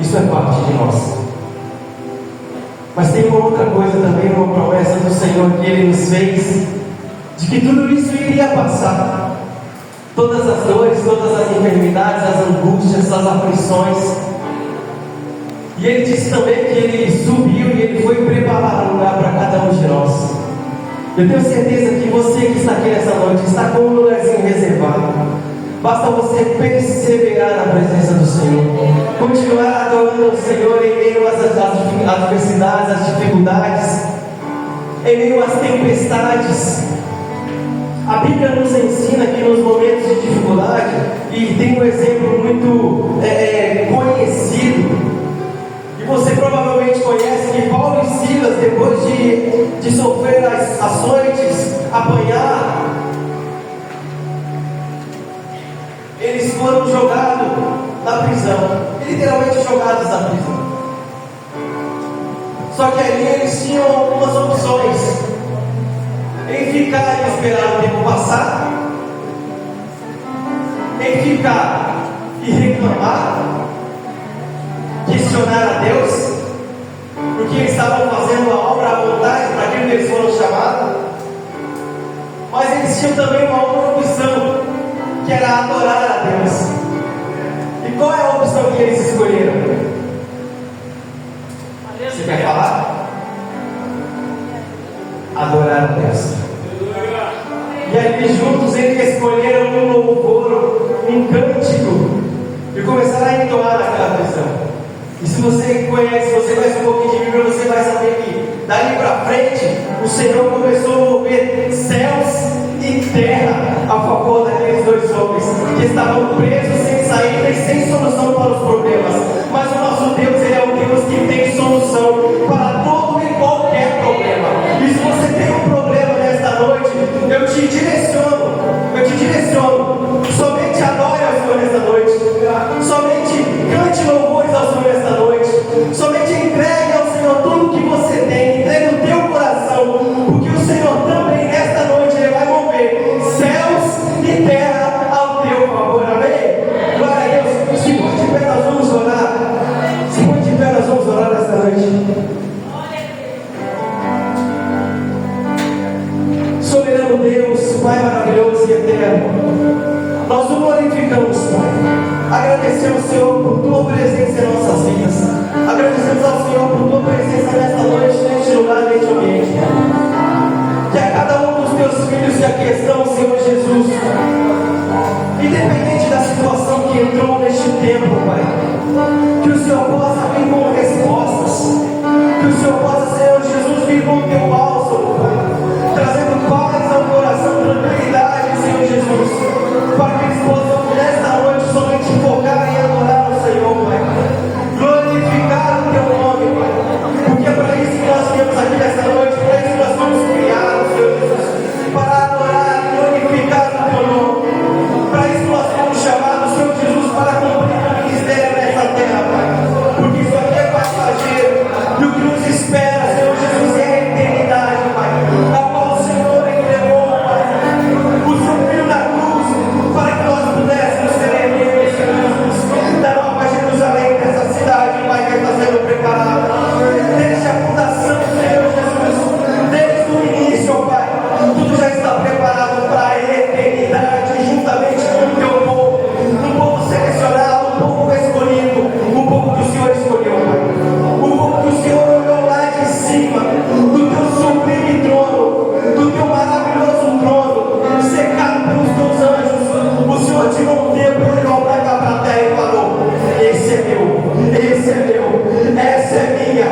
Isso é parte de nós. Mas tem uma outra coisa também, uma promessa do Senhor que Ele nos fez, de que tudo isso iria passar. Todas as dores, todas as enfermidades, as angústias, as aflições. E Ele disse também que Ele subiu e Ele foi preparar um lugar para cada um de nós. Eu tenho certeza que você que está aqui nessa noite está com um lugarzinho reservado. Basta você perseverar na presença do Senhor, continuar adorando o Senhor em meio às adversidades, às dificuldades, em meio às tempestades. A Bíblia nos ensina que nos momentos de dificuldade, e tem um exemplo muito conhecido, e você provavelmente conhece, que Paulo e Silas, depois de sofrer as açoites, apanhar, eles foram jogados na prisão, literalmente jogados na prisão. Só que ali eles tinham algumas opções: em ficar e esperar o tempo passar, em ficar e reclamar, questionar a Deus, porque eles estavam fazendo a obra à vontade para aquilo que eles foram chamados. Mas eles tinham também uma outra opção, que era adorar a Deus. E qual é a opção que eles escolheram? Você quer falar? Adorar a Deus. E ali juntos eles escolheram um louvor, um cântico, e começaram a entoar naquela prisão. E se você conhece, você conhece um pouquinho de Bíblia, você vai saber que dali para frente o Senhor começou a mover céus e terra a favor daqueles dois homens que estavam presos, sem saída e sem solução para os problemas. Mas o nosso Deus, Ele é um Deus que tem solução para todo e qualquer problema. E se você tem um problema nesta noite, eu te direciono. Somente adore ao Senhor nesta noite. Somente cante louvores ao Senhor nesta noite. Somente entregue ao Senhor tudo que você tem. Entregue o teu coração, porque o Senhor também nesta noite Ele vai mover céus e terra ao teu favor. Amém? Glória a Deus. Se for de pé, nós vamos orar. Se for de pé, nós vamos orar nesta noite. Soberano Deus, Pai maravilhoso e eterno, nós o glorificamos, Pai. Agradecemos, Senhor, por Tua presença em nossas vidas. Agradecemos ao Senhor por Tua presença nesta noite, neste lugar, neste ambiente. Que a cada um dos Teus filhos que aqui estão, Senhor Jesus, independente da situação que entrou neste tempo, Pai, que o Senhor possa vir com respostas. Que o Senhor possa, Senhor Jesus, vir com o Teu bálsamo, Pai, trazendo paz ao coração, tranquilidade, Senhor Jesus, para que eles possam nesta noite somente focar em adorar o Senhor, Pai, glorificar o Teu nome, Pai, porque é para isso que nós viemos aqui nesta noite, para isso que nós fomos criados, Senhor Jesus, para adorar e glorificar o Teu nome. Para isso nós fomos chamados, Senhor Jesus, para cumprir o ministério nessa terra, Pai, porque isso aqui é passageiro, e o que nos espera, Senhor Jesus, é a eternidade, Pai, a qual o Senhor entregou, Pai, o Seu Filho na cruz, para que nós pudéssemos ser herdeiros, Senhor Jesus, da nova Jerusalém, dessa cidade, Pai, que está sendo preparada, desde a fundação, Senhor Jesus, desde o início, Pai, tudo já está preparado para a eternidade, juntamente com o Teu povo, um povo selecionado, um povo escolhido, um povo que o Senhor escolheu, Pai, um povo que o Senhor olhou lá de cima, do Teu sublime trono, do Teu maravilhoso trono, cercado pelos Teus anjos. O Senhor tirou um tempo e olhou para cá, para a terra e falou: esse é meu, essa é minha,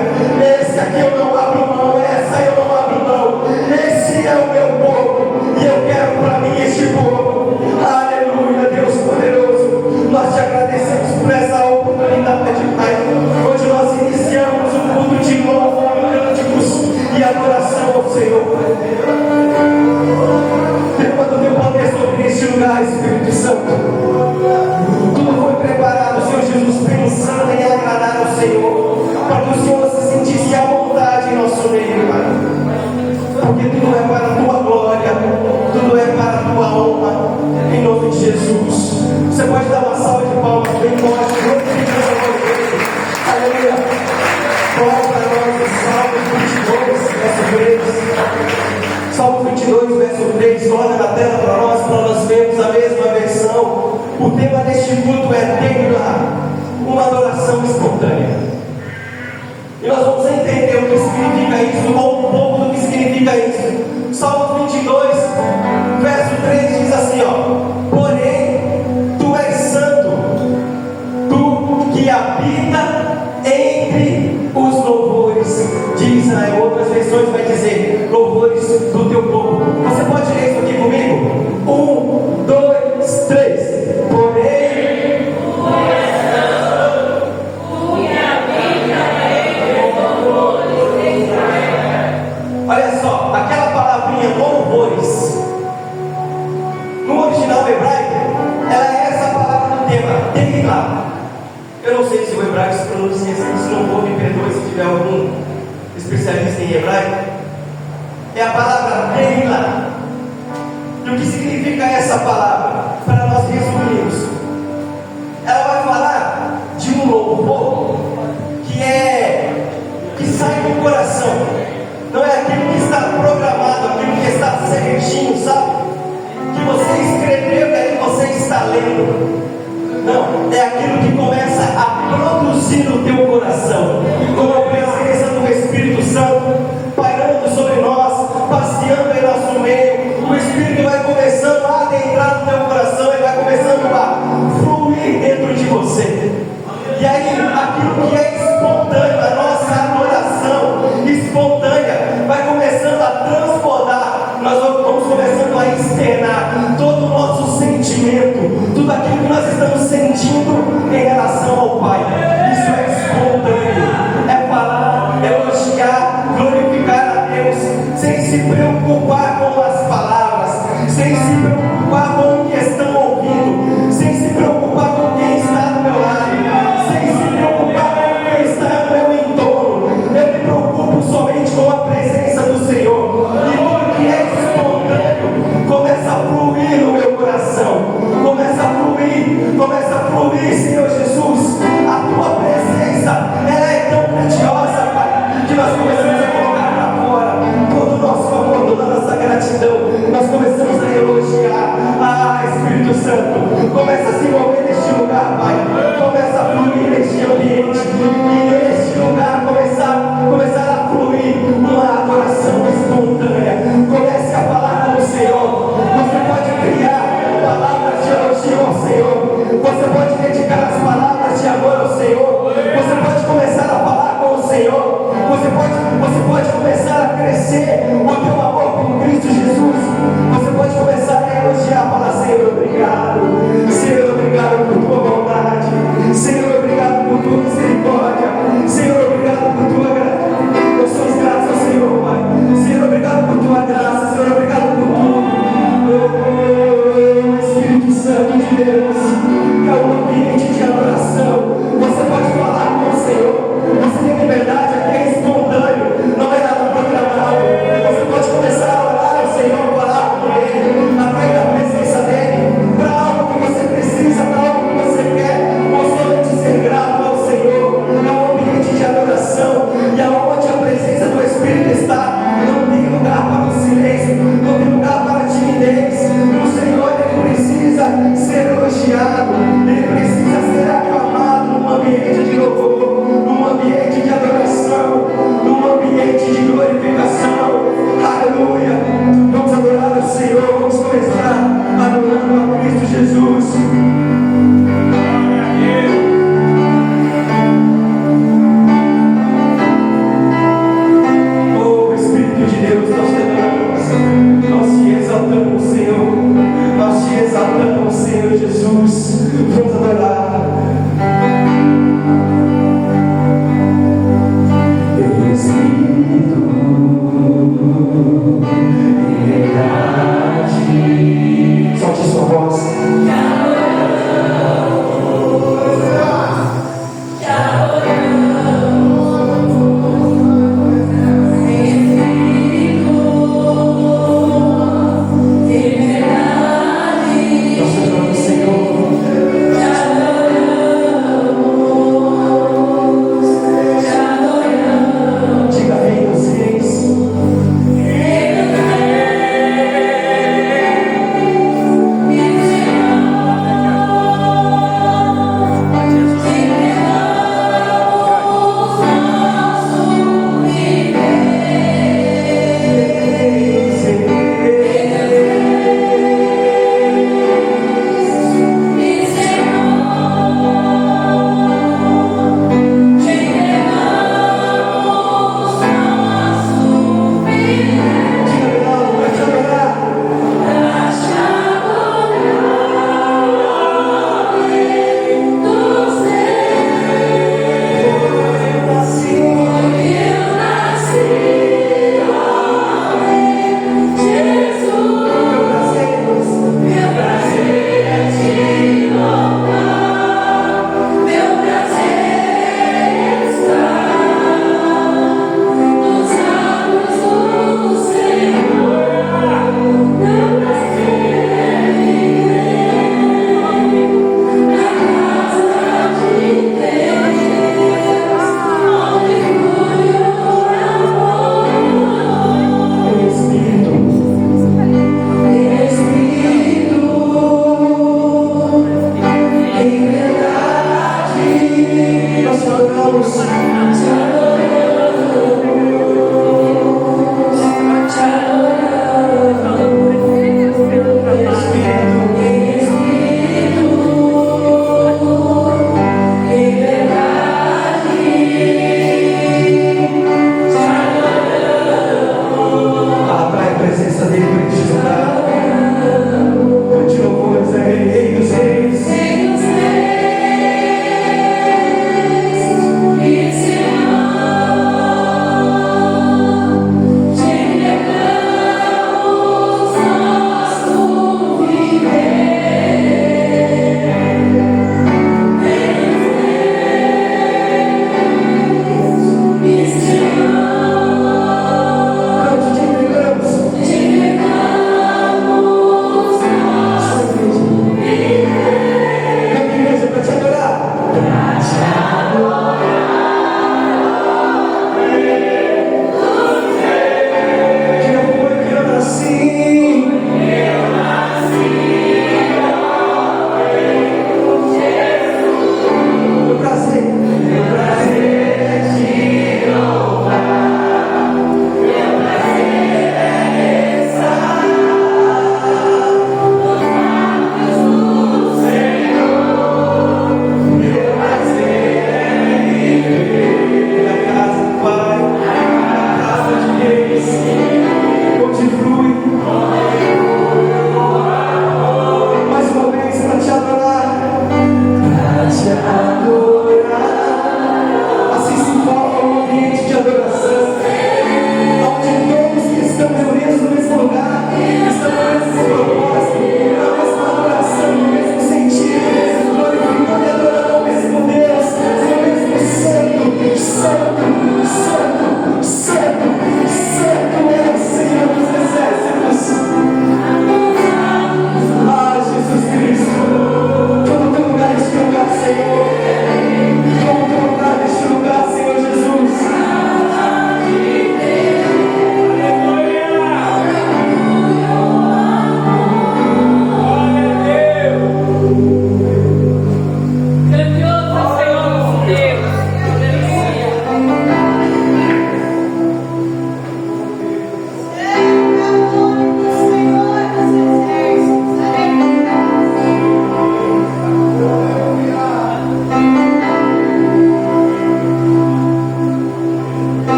esse aqui eu não abro mão, essa eu não abro mão, esse é o meu povo, e eu quero para mim este povo. Aleluia, Deus poderoso, nós te agradecemos por essa oportunidade, Pai, onde nós iniciamos um culto de louvor, cânticos e adoração ao Senhor, Pai. Derrama o Teu poder sobre este lugar, Espírito Santo. Tudo foi preparado, Senhor Jesus, pensando em agradar ao Senhor. adoração espontânea. E nós vamos entender o que significa isso, ou um pouco do que significa isso. Salmos 22, verso 3 diz assim, ó: porém, tu és santo, tu que habita entre os louvores de Israel. Outras versões vai dizer louvores do teu povo. Você pode ler isso aqui comigo? 1, 2, 3. Porém, tu és santo, tu que habita entre os louvores de Israel. Olha só, aquela palavrinha louvores, no original hebraico, ela é essa palavra do tema, Tehillah. Eu não sei se o hebraico se pronuncia assim, se não for, me perdoe se tiver algum especialista em hebraico. É a palavra Tehillah. E o que significa essa palavra? Para nós resumirmos, ela vai falar de um louvor que sai do coração. Não é aquilo que está programado, aquilo que está certinho, sabe? Que você escreveu e aí você está lendo. Não, é aquilo que começa a produzir no teu coração, como a presença do Espírito Santo pairando sobre nós, passeando em nosso meio. O Espírito vai começando a adentrar no teu coração e vai começando a fluir dentro de você. E aí, aquilo que é espontâneo, a nossa adoração espontânea, vai começando a transbordar. Nós vamos começando a externar todo o nosso sentimento, tudo aquilo que nós estamos sentindo em relação ao Pai. Isso é espontâneo, é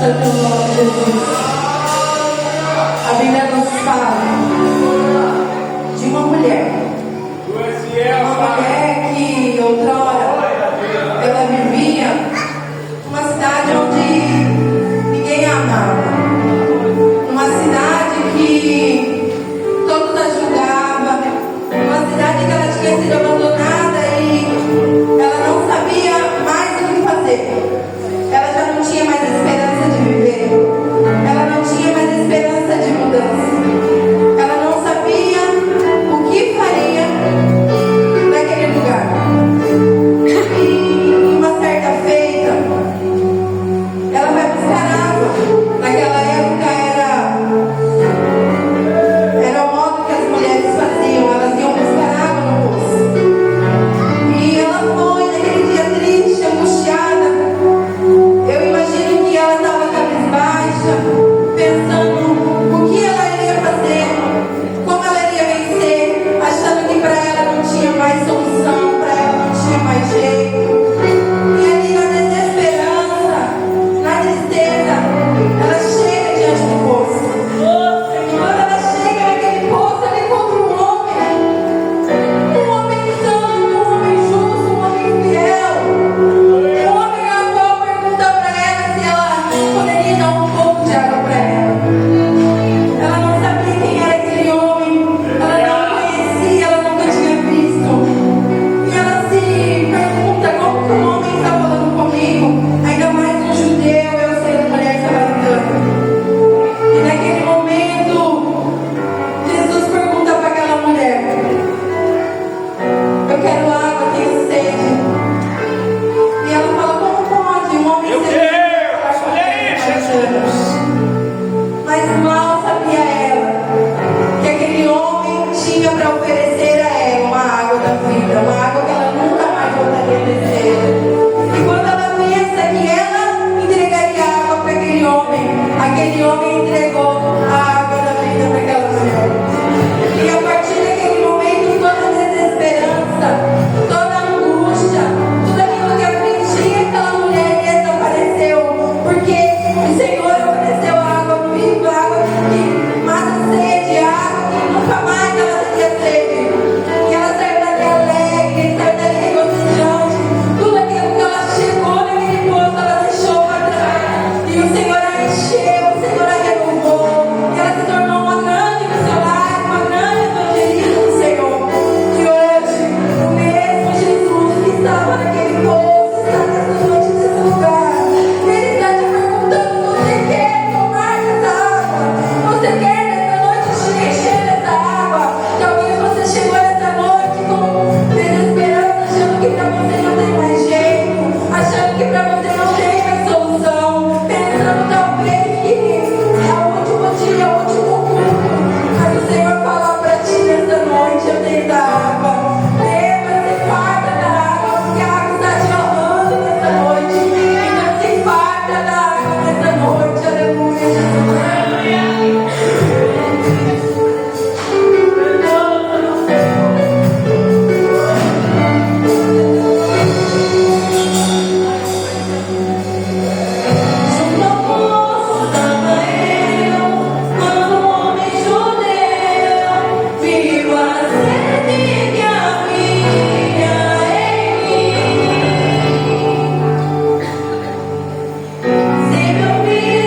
ao teu nome, Jesus. A Bíblia nos fala de uma mulher. Uma mulher que outrora ela vivia numa cidade onde ninguém a amava. Uma cidade que todos a julgavam. Uma cidade que ela tinha sido abandonada e ela não sabia mais o que fazer. Ela já não tinha mais esperança de viver. Ela não tinha mais esperança de mudança. Ela não sabia o que faria naquele lugar. E uma certa feita, ela vai buscar água. Naquela época era o modo que as mulheres faziam. Elas iam buscar água no poço. E ela foi naquele dia triste, angustiada. Eu imagino que ela estava cabisbaixa, pensando o que ela iria fazer, como ela iria vencer, achando que para ela não tinha mais solução, para ela não tinha mais jeito. E ali na desesperança, na tristeza, ela chega diante do poço. E quando ela chega naquele poço, ela encontra um homem santo, um homem justo, um homem fiel. O homem a qual pergunta para ela se ela poderia dar um pouco de água para ela. Ela não sabia quem era aquele homem, ela não conhecia, ela nunca tinha visto. E ela se pergunta como que um homem está falando comigo, ainda mais um judeu, eu sendo mulher samaritana. E naquele momento, Jesus pergunta para aquela mulher: eu quero água, tenho sede. E ela fala: como pode um homem ser anos? Mas mal sabia ela que aquele homem tinha para oferecer a ela uma água da vida, uma água que ela nunca mais voltaria a ter. E quando ela pensa que ela entregaria água para aquele homem entregou a água da vida para aquela mulher. E a partir daquele momento, toda a desesperança, toda a angústia, tudo aquilo que afligia aquela mulher desapareceu, porque o Senhor ofereceu água viva, água que mata a sede, água que nunca mais ela teria sede. E ela saiu dali alegre, saiu dali regozijante. Tudo aquilo que ela chegou naquele poço, ela deixou para trás. E o Senhor a encheu, o Senhor a renovou. E ela se tornou uma grande missionária, uma grande evangelista do Senhor. E hoje, o mesmo Jesus que estava naquele poço, está nessa noite nesse lugar. Ele está te perguntando: você quer tomar dessa água? Você quer nessa noite se encher dessa água? Talvez você chegou nessa noite com desesperança, achando que para você não tem mais jeito, achando que para você não tem mais solução, pensando talvez que é o último dia, é o último culto. Mas o Senhor fala para ti nessa noite: eu tenho da água. Beba-se, farta da água, porque a água está te amando nessa noite. Então se farta da água nessa noite. Aleluia, Jesus. Junto ao poço estava eu, quando um homem judeu viu a sede que havia em mim. Se meu filho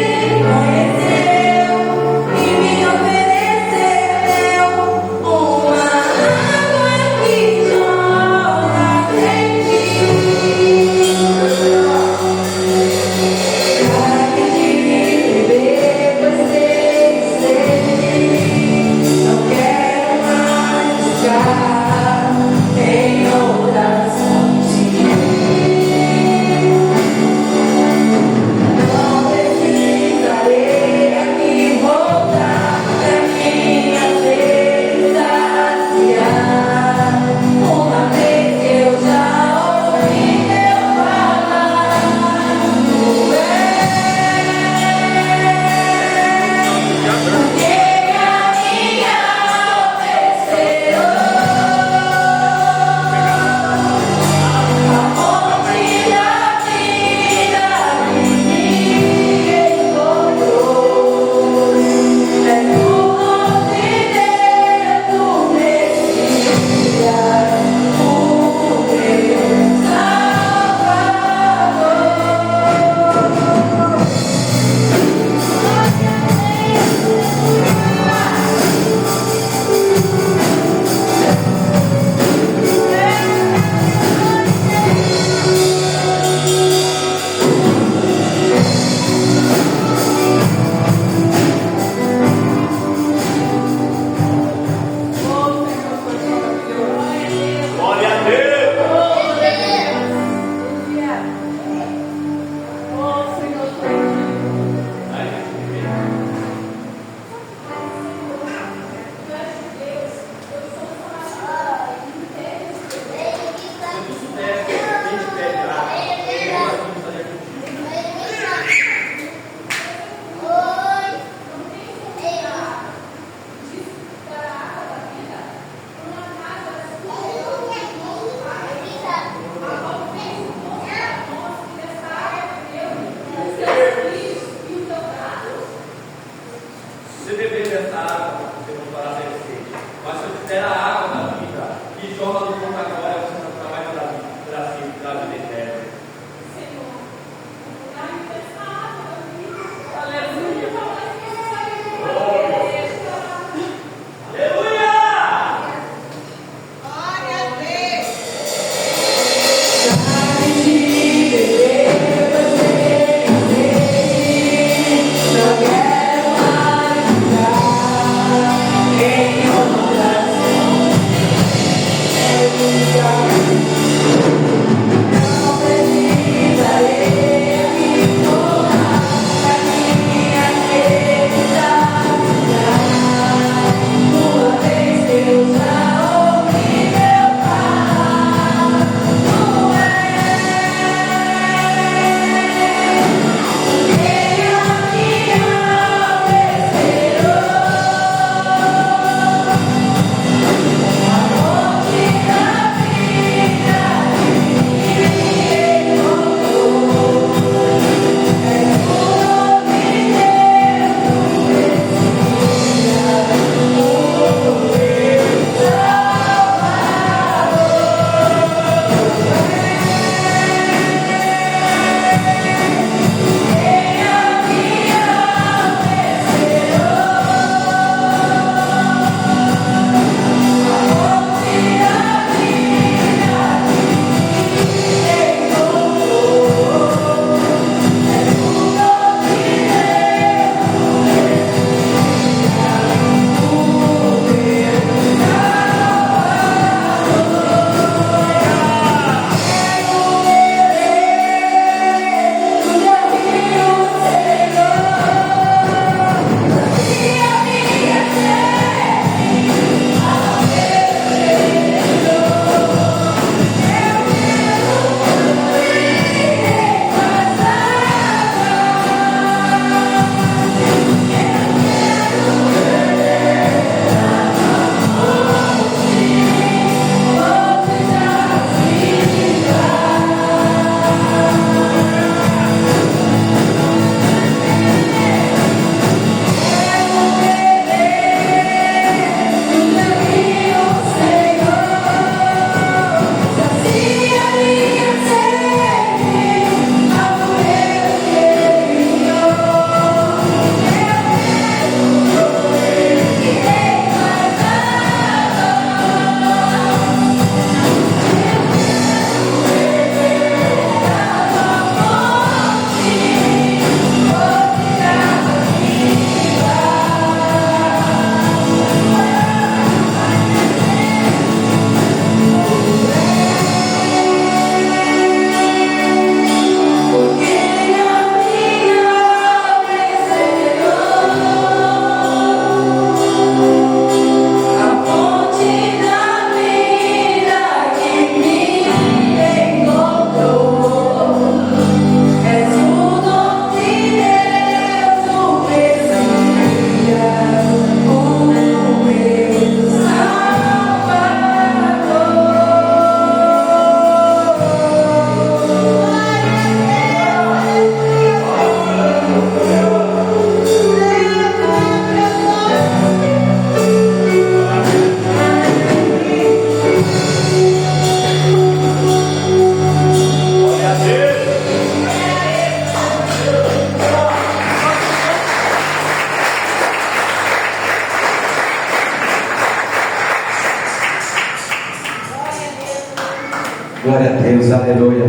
Deus, aleluia.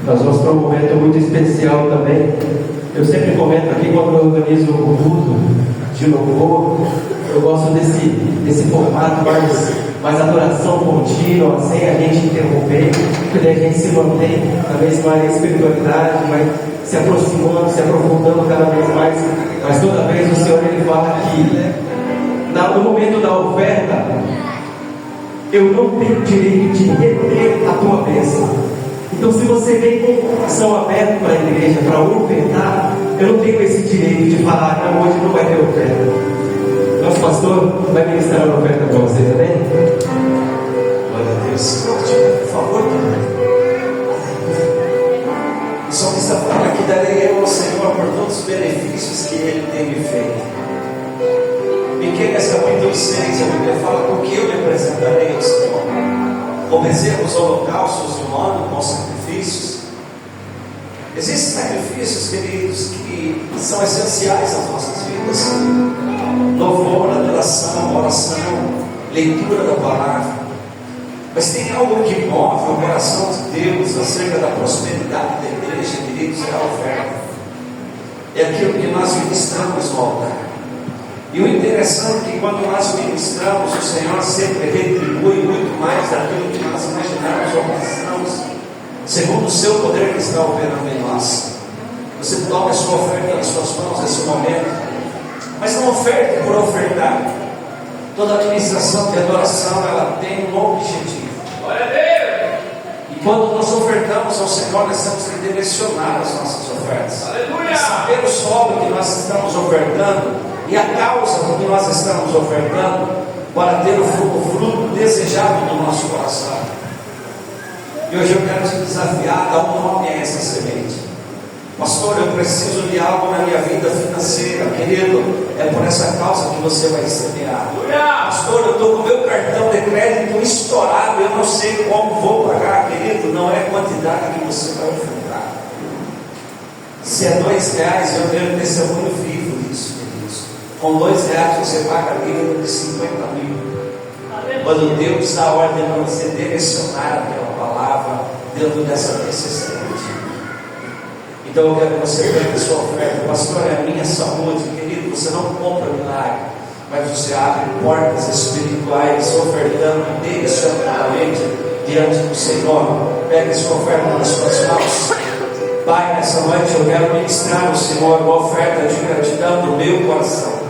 Nós vamos para um momento muito especial também. Eu sempre comento aqui quando eu organizo o culto de louvor, eu gosto desse formato mais adoração contínua, sem a gente interromper, porque a gente se mantém cada vez mais na espiritualidade, vai se aproximando, se aprofundando cada vez mais. Mas toda vez o Senhor ele fala que no momento da oferta, eu não tenho direito de reter a tua bênção. Então, se você vem com o coração aberto para a igreja, para ofertar, eu não tenho esse direito de falar, não, hoje não vai ter oferta. Nosso pastor vai ministrar uma oferta para você também? Glória a Deus. Por favor. O salmista fala que darei eu ao Senhor por todos os benefícios que Ele tem me feito. Miqueias capítulo 6, a Bíblia fala: porque eu me apresentarei ao Senhor com bezerros, holocaustos de um ano, com sacrifícios. Existem sacrifícios, queridos, que são essenciais às nossas vidas: louvor, adoração, oração, leitura da palavra. Mas tem algo que move o coração de Deus acerca da prosperidade da igreja, queridos, é a oferta. É aquilo que nós ministramos no altar. E o interessante é que quando nós ministramos, o Senhor sempre retribui muito mais daquilo que nós imaginamos ou pensamos, segundo o seu poder que está operando em nós. Você toma a sua oferta nas suas mãos nesse momento, mas não oferte por ofertar. Toda administração de adoração, ela tem um objetivo. E quando nós ofertamos ao Senhor, nós temos que direcionar as nossas ofertas. Aleluia! Saber o solo que nós estamos ofertando e a causa do que nós estamos ofertando, para ter o fruto desejado do nosso coração. E hoje eu quero te desafiar a dar um nome a essa semente. Pastor, eu preciso de algo na minha vida financeira. Querido, é por essa causa que você vai semear. Pastor, eu estou com o meu cartão de crédito estourado, eu não sei como vou pagar. Querido, não é a quantidade que você vai ofertar. Se é R$2, eu tenho testemunho vivo disso. Com R$2 você paga a dívida de 50 mil. Quando Deus dá ordem para você direcionar aquela palavra dentro dessa necessidade. Então eu quero que você pegue a sua oferta. Pastor, é a minha saúde. Querido, você não compra milagre, mas você abre portas espirituais ofertando direcionadamente diante do Senhor. Pegue a sua oferta nas suas mãos. Pai, nessa noite eu quero ministrar ao Senhor uma oferta de gratidão do meu coração.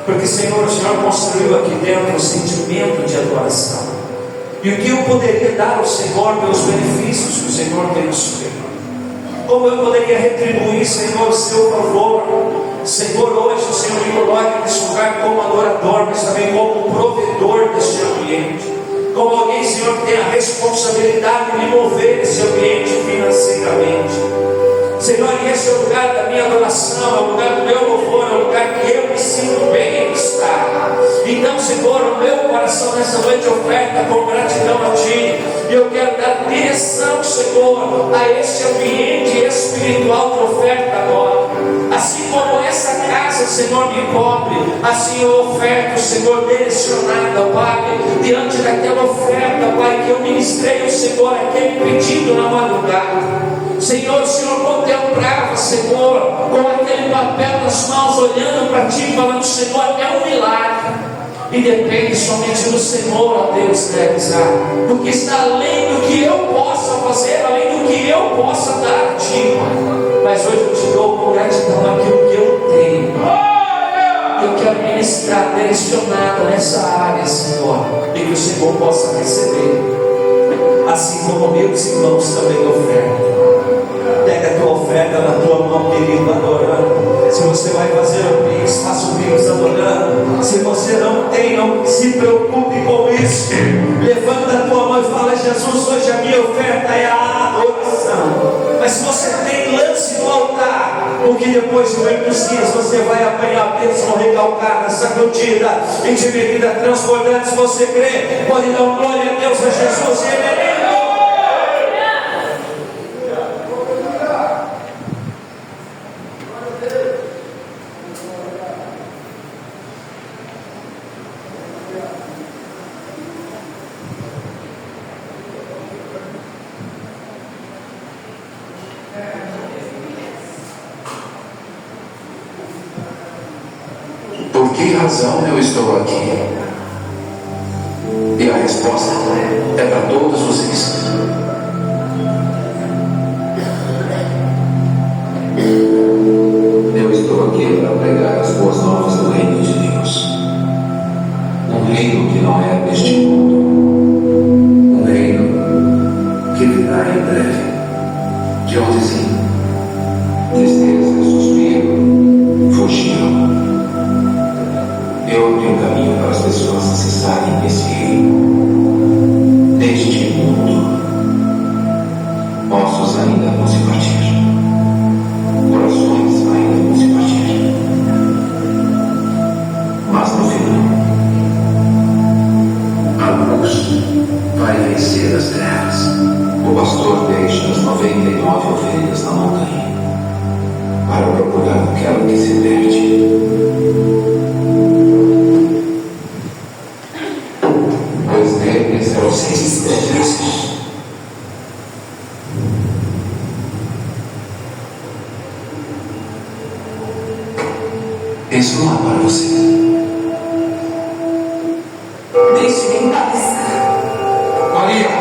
Porque, Senhor, o Senhor construiu aqui dentro um sentimento de adoração. E o que eu poderia dar ao Senhor pelos benefícios que o Senhor tem nos feito? Como eu poderia retribuir, Senhor, o seu favor? Senhor, hoje o Senhor me coloca nesse lugar como adorador, mas também como provedor deste ambiente. Como alguém, Senhor, que tem a responsabilidade de mover esse ambiente financeiramente. Senhor, e esse é o lugar da minha adoração, é o lugar do meu louvor, é o lugar que eu me sinto bem em estar. Então, Senhor, o meu coração nessa noite oferta com gratidão a Ti. E eu quero dar direção, Senhor, a esse ambiente espiritual de oferta agora. Assim como essa casa, Senhor, me cobre, assim eu oferto, Senhor, direcionada, Pai, diante daquela oferta, Pai, que eu ministrei ao Senhor, aquele pedido na madrugada. Senhor, o Senhor contemplava, Senhor, com aquele papel nas mãos, olhando para Ti, falando: Senhor, é um milagre. E depende somente do Senhor, ó Deus, realizar, porque está além do que eu possa fazer, além do que eu possa dar a Ti. Mas hoje eu te dou com gratidão aquilo que eu tenho. Eu quero ministrar direcionada nessa área, Senhor, e que o Senhor possa receber, assim como meus irmãos também ofertam. Pega a tua oferta na tua mão, querido, adorando. Se você vai fazer o Pix, faça o Pix adorando. Se você não tem, não se preocupe com isso. Levanta a tua mão e fala: Jesus, hoje a minha oferta é a adoração. Mas se você tem, lance no altar, porque depois de muitos dias você vai apanhar a bênção recalcada, sacudida e de medida transbordante. Se você crê, pode dar uma glória a Deus, a Jesus, e Ele é lindo. que razão eu estou aqui? E a resposta é para todos vocês. Eu estou aqui para pregar as boas novas do reino de Deus. Um reino que não é deste mundo. Um reino que virá em breve. De onde sim, tristeza, suspiro, fugiram. Eu abri um caminho para as pessoas acessarem esse reino. Neste mundo, ossos ainda vão se partir. Corações ainda vão se partir. Mas no final, a luz vai vencer as trevas. O pastor deixa as 99 ovelhas na montanha para procurar aquela que se perde. Pois deles é vocês difíceis. Isso não é para você. Deixe-me em paz. Maria!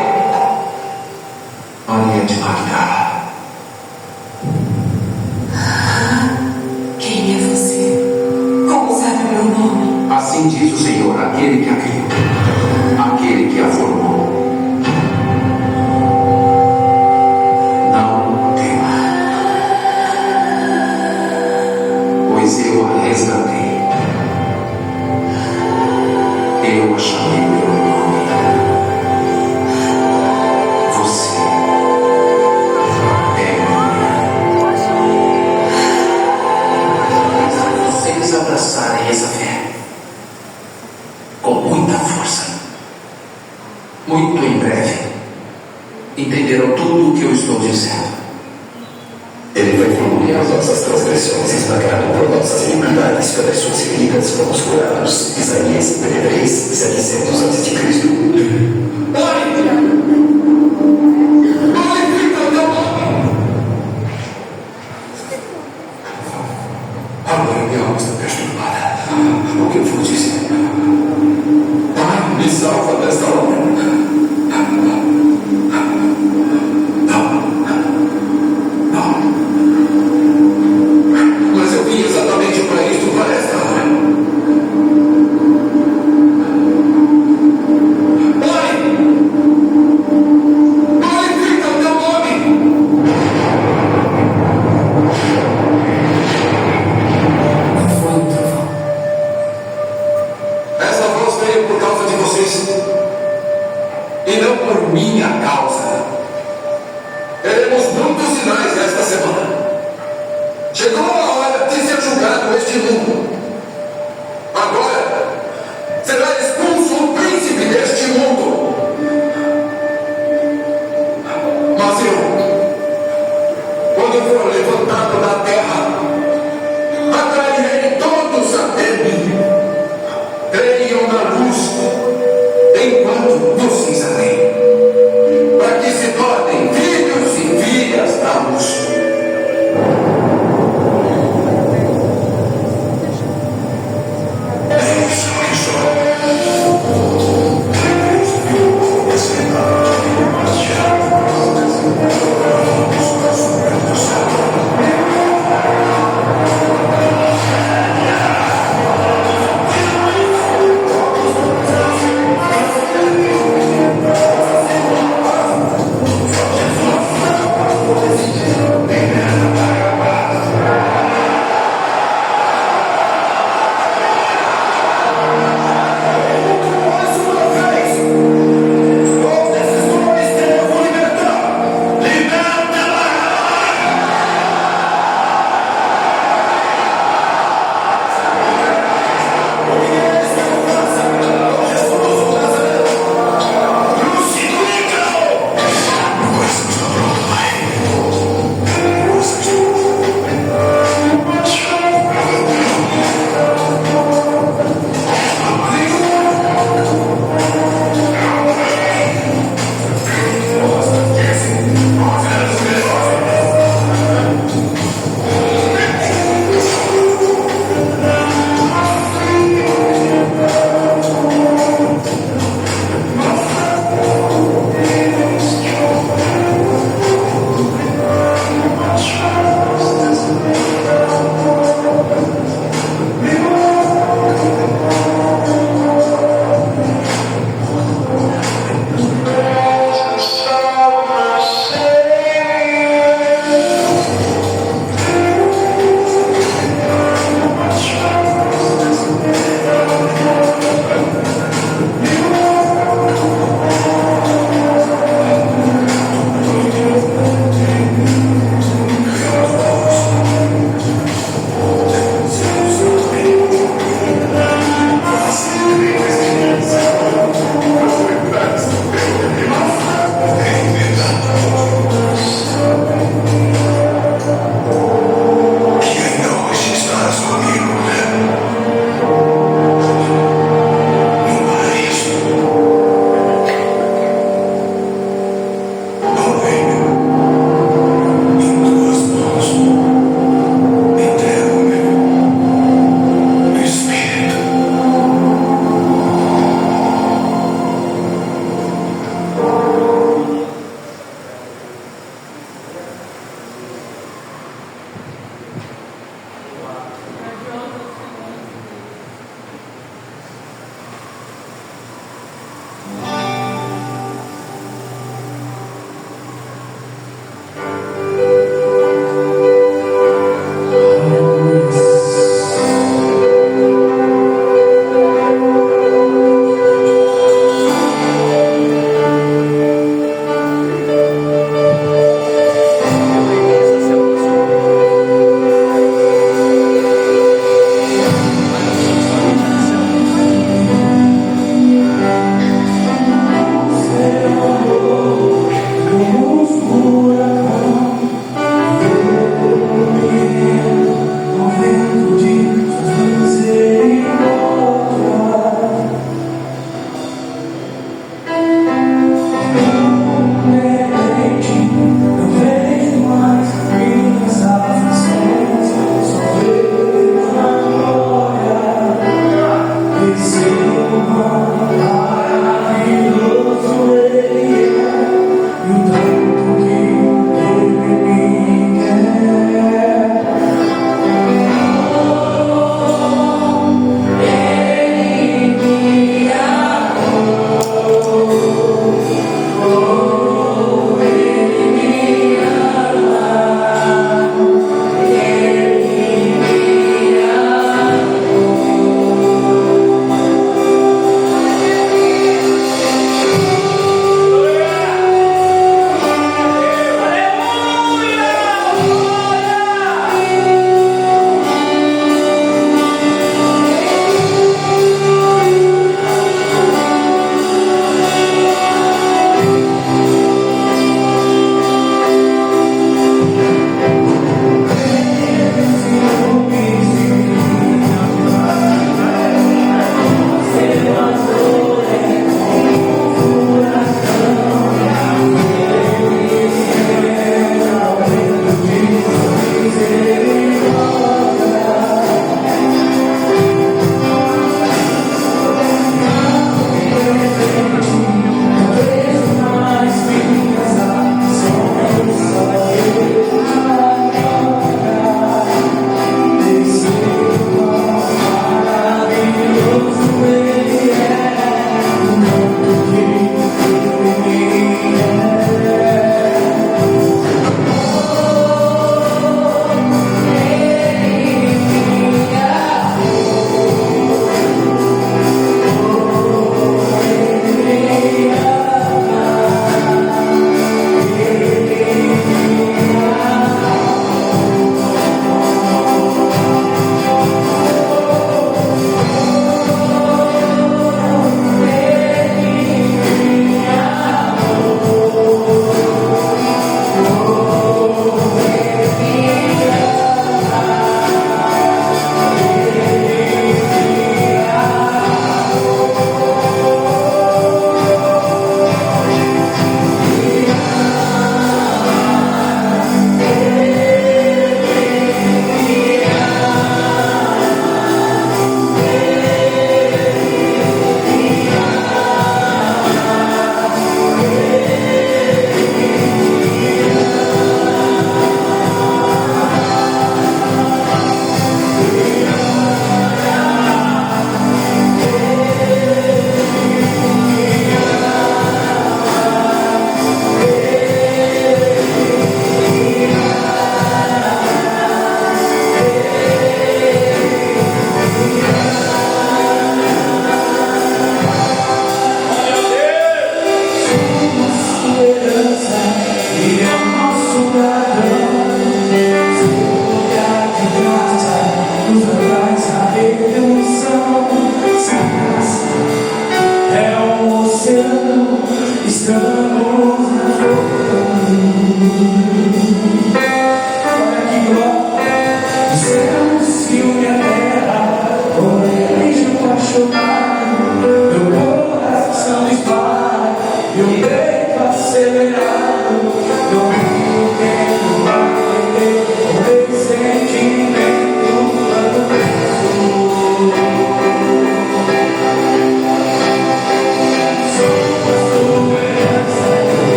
Maria de Magdala. Quem é você? Como sabe meu nome? Assim diz o Senhor, aquele que a criou, aquele que a formou. Não tema, pois eu a resgatei. Eu a chamei pelo nome. Você é minha. Se vocês abraçarem essa fé com muita força, muito em breve entenderão tudo o que eu estou dizendo. Ele foi fluir as nossas transgressões, esmagado por nossas iniquidades, pelas suas feridas fomos curados. Isaías 33, 700 a.C. Agora minha alma está perturbada. O que eu vou dizer? Pai, me salva desta hora. Não. Mas eu vim exatamente para isso, para esta hora. Pai! Glorifica o teu nome! Foi um trovão. Essa voz veio por causa de vocês e não por minha causa. Teremos muitos sinais nesta semana. Chegou a hora de ser julgado este mundo. Agora será expulso o príncipe deste mundo. Mas eu, quando for levantado da terra, atrairei todos até mim. Creiam na luz enquanto vocês a leem, para que se tornem filhos e filhas da luz. É isso que sou.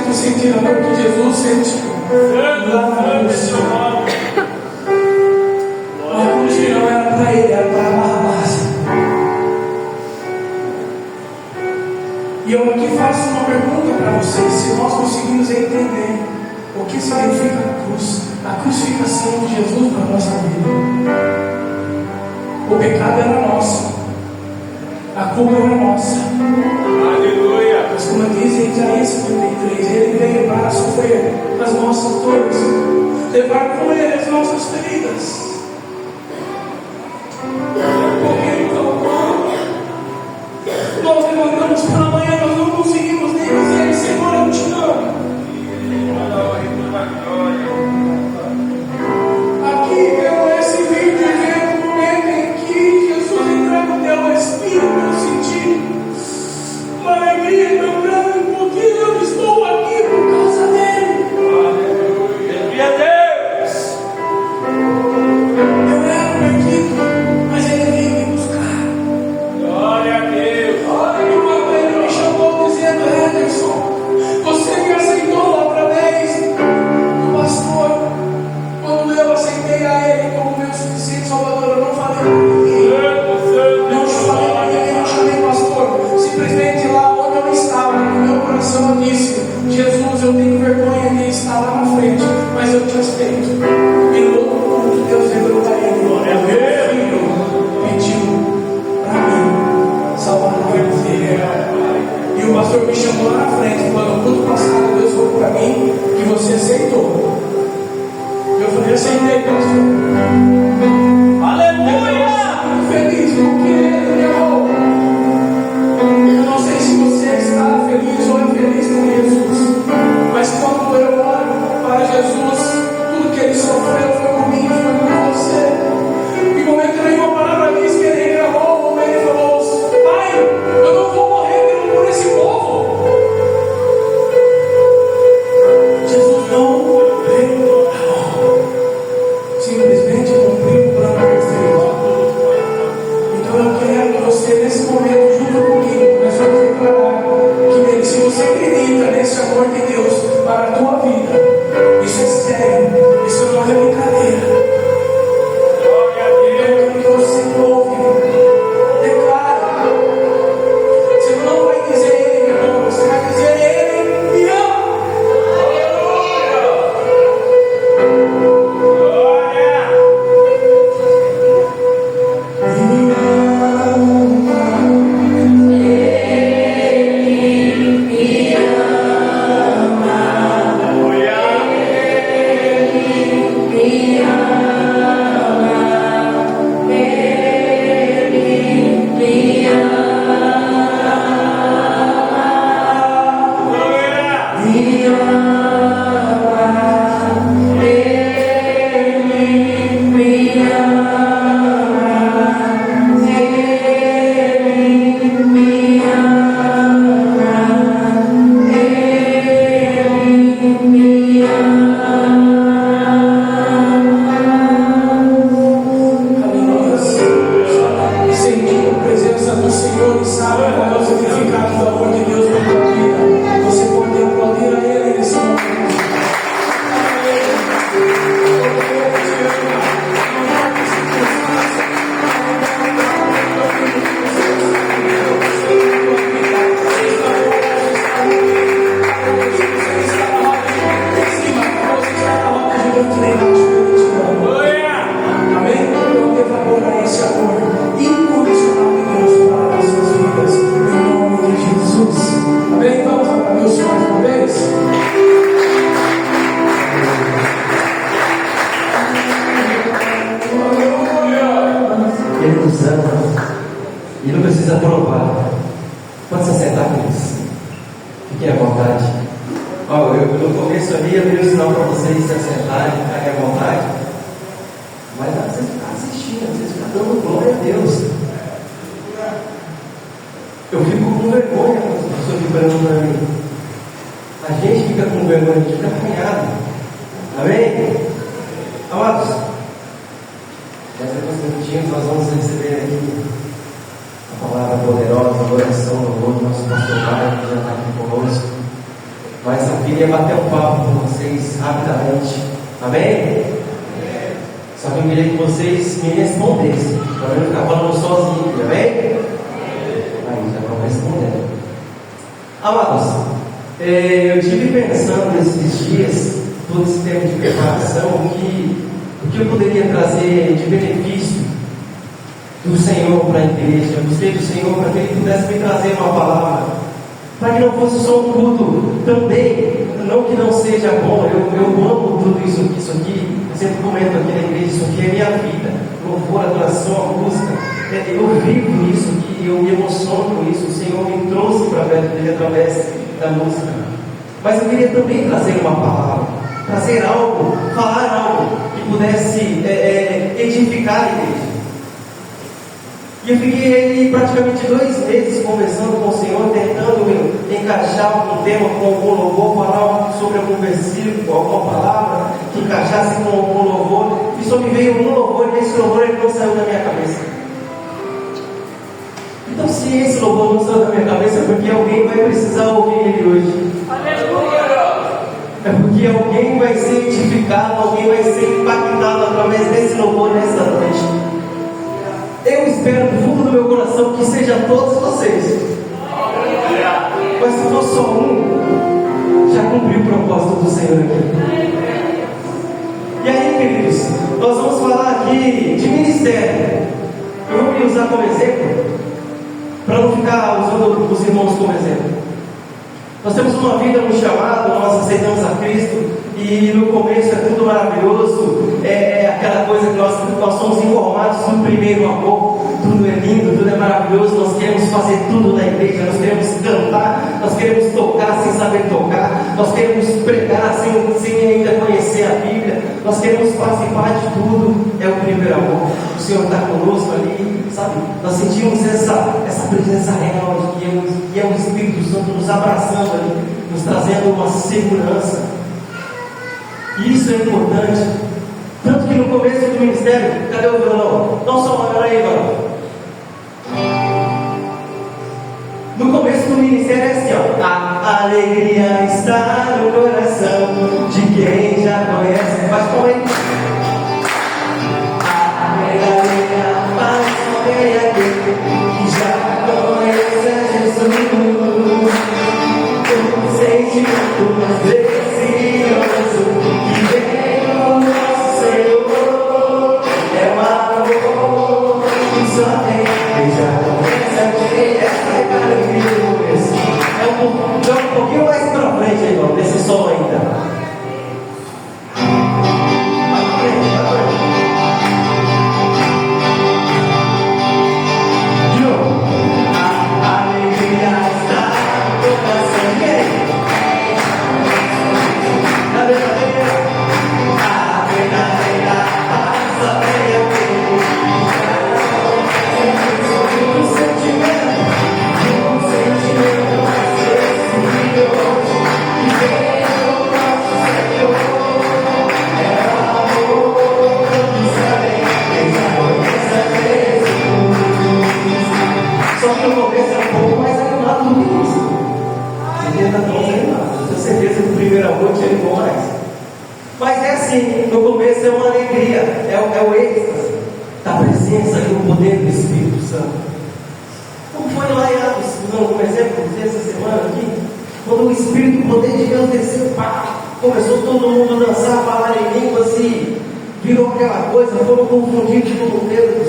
que sentir a dor que Jesus sentiu lá na cruz. A cruz que não era para ele, era para Barrabás. E eu aqui faço uma pergunta para vocês: se nós conseguimos entender o que significa a crucificação de Jesus para a nossa vida. O pecado era nosso, a culpa era nossa. Aleluia! Mas como diz em Isaías 53, ele veio para sofrer as nossas dores, levar com ele as nossas feridas. Porque então, nós levantamos pela manhã, nós não conseguimos nem dizer: Senhor, eu te amo. Aqui pelo esse vídeo, vendo o momento em que Jesus entrega o teu Espírito, eu senti uma alegria tão grande, porque eu estou aqui por causa dele. Aleluia a Deus! Eu era perdido, mas ele veio me buscar. Glória a Deus! Olha, e quando ele me chamou dizendo: Ederson, você me aceitou através do pastor. Quando eu aceitei a ele como meu suficiente Salvador, eu não falei para ninguém. Não falei para ninguém, não chamei pastor. Simplesmente lá onde eu estava, no meu coração eu disse: Jesus, eu tenho vergonha de estar lá na frente, mas eu te aceito. E no outro culto, Deus revelou para ele: meu filho pediu para mim salvar a vida dele. E o pastor me chamou lá na frente, quando tudo passado, Deus falou para mim que você aceitou. Eu falei: aceitei, pastor. Aleluia! Muito feliz porque ele me amou. Eu não sei se você está feliz ou infeliz com Jesus, mas quando eu olho para Jesus, tudo que ele sofreu foi por mim, foi por você. Em momento nenhum a palavra diz que ele reclamou, ele falou: Pai, eu não vou morrer por esse povo. Jesus não veio, simplesmente cumpriu o plano perfeito. Então eu quero que você, nesse momento, junto comigo, nós vamos declarar que se você acredita nesse amor de Deus para a tua vida, isso é sério, isso não é brincadeira. Eu quero que você ouve, declara. Você não vai dizer ele me ama, você vai dizer ele me ama. E não precisa provar. Pode se sentar, queridos. Fiquem à vontade. Eu no começo ali eu dei um sinal para vocês se assentarem, ficarem à vontade. Mas não precisa ficar assistindo, vocês ficam dando glória a Deus. Eu fico com vergonha quando as pessoas ficam olhando para mim. A gente fica com vergonha, a gente fica apanhado. Amém? Amados, daqui a uns minutinhos nós vamos receber aqui a palavra poderosa, a oração do nosso pastor Mário, que já está aqui conosco. Mas a queria bater um papo com vocês rapidamente. Amém? Só que eu queria que vocês me respondessem, para eu não ficar falando sozinho. Amém? Aí já vão respondendo. Amados, eu estive pensando nesses dias, todo esse tempo de preparação, o que eu poderia trazer de benefício do Senhor para a igreja. Eu busquei do Senhor para que Ele pudesse me trazer uma palavra, para que não fosse só um culto também, não que não seja bom. Eu amo tudo isso aqui, eu sempre comento aqui na igreja, isso aqui é minha vida, louvor, adoração, a música, eu vivo isso aqui, eu me emociono com isso. O Senhor me trouxe para perto dele através da música, mas eu queria também trazer uma palavra, trazer algo, falar algo que pudesse edificar a igreja. E eu fiquei praticamente 2 meses conversando com o Senhor, tentando encaixar algum tema com algum louvor, falar sobre algum versículo, alguma palavra que encaixasse com algum louvor, e só me veio um louvor, e esse louvor ele não saiu da minha cabeça. Então, se esse louvor não saiu da minha cabeça, é porque alguém vai precisar ouvir ele hoje. É porque alguém vai ser edificado, alguém vai ser impactado através desse louvor nessa noite. Eu espero do fundo do meu coração que seja todos vocês. Mas se for só um, já cumpriu o propósito do Senhor aqui. E aí, queridos, nós vamos falar aqui de ministério. Eu vou me usar como exemplo, para não ficar usando os irmãos como exemplo. Nós temos uma vida no chamado, nós aceitamos a Cristo, e no começo é tudo maravilhoso, é aquela coisa que nós somos informados do primeiro amor, tudo é lindo, tudo é maravilhoso, nós queremos fazer tudo na igreja, nós queremos cantar, nós queremos tocar sem saber tocar, nós queremos pregar sem ainda conhecer a Bíblia, nós queremos participar de tudo, é o primeiro amor. O Senhor está conosco ali, sabe? Nós sentimos essa presença real, que é o Espírito Santo nos abraçando ali, nos trazendo uma segurança. E isso é importante. Tanto que no começo do ministério, cadê o violão? Não só uma aí, violão. No começo do ministério é assim, ó. A alegria está no coração de quem já conhece. Mas como é que a verdadeira paz vem aqui que já conhece Jesus. Um sentimento mais precioso que vem do nosso Senhor. É um amor que só tem quem já conhece a quem é maravilhoso. É um pouquinho mais pra frente, irmão, desse som ainda. Mas é assim, no começo é uma alegria, é o êxtase da presença e do poder do Espírito Santo. Como foi lá em Atos, como exemplo, essa semana aqui, quando o Espírito, o poder de Deus desceu, começou todo mundo a dançar, a falar em línguas e virou aquela coisa, foram confundidos como Deus.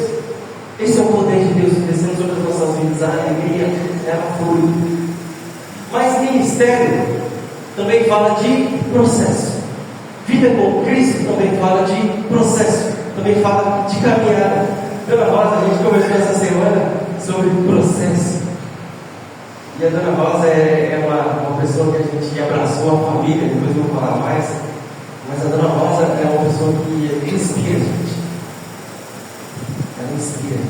Esse é o poder de Deus descendo sobre as nossas vidas, a alegria, ela flui. Mas ministério também fala de processo. Vida com Cristo também fala de processo, também fala de caminhada. Dona Rosa, a gente conversou essa semana sobre processo. E a Dona Rosa é uma pessoa que a gente abraçou a família, depois eu vou falar mais. Mas a Dona Rosa é uma pessoa que inspira a gente. Ela inspira.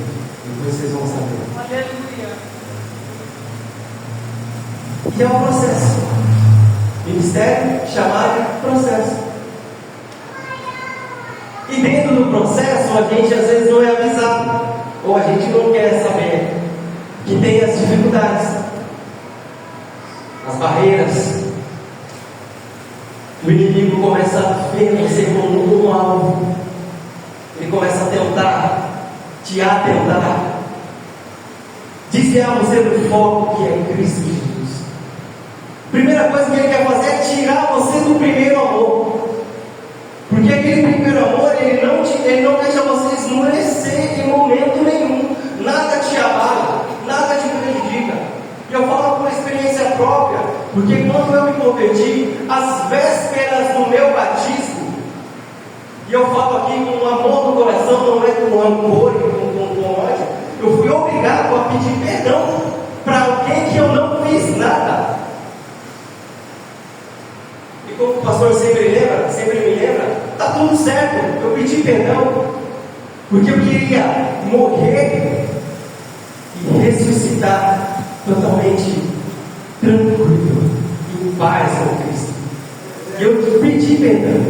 Depois vocês vão saber. Aleluia. E é um processo. Ministério, chamado, processo. E dentro do processo, a gente às vezes não é avisado, ou a gente não quer saber que tem as dificuldades, as barreiras, começa a ver você como um alvo. Ele começa a tentar, te atentar, desviar você do foco que é Cristo Jesus. Primeira coisa que ele quer fazer é tirar você do primeiro amor. Porque aquele primeiro amor, ele não deixa você esmorecer em momento nenhum. Nada te abala, nada te prejudica. E eu falo por experiência própria, porque quando eu me converti, às vésperas do meu batismo, e eu falo aqui com amor no coração, não é com rancor e com ódio, eu fui obrigado a pedir perdão para alguém que eu não fiz nada. E como o pastor sempre me lembra, está tudo certo, eu pedi perdão, porque eu queria morrer e ressuscitar totalmente tranquilo, em paz com Cristo. E eu pedi perdão,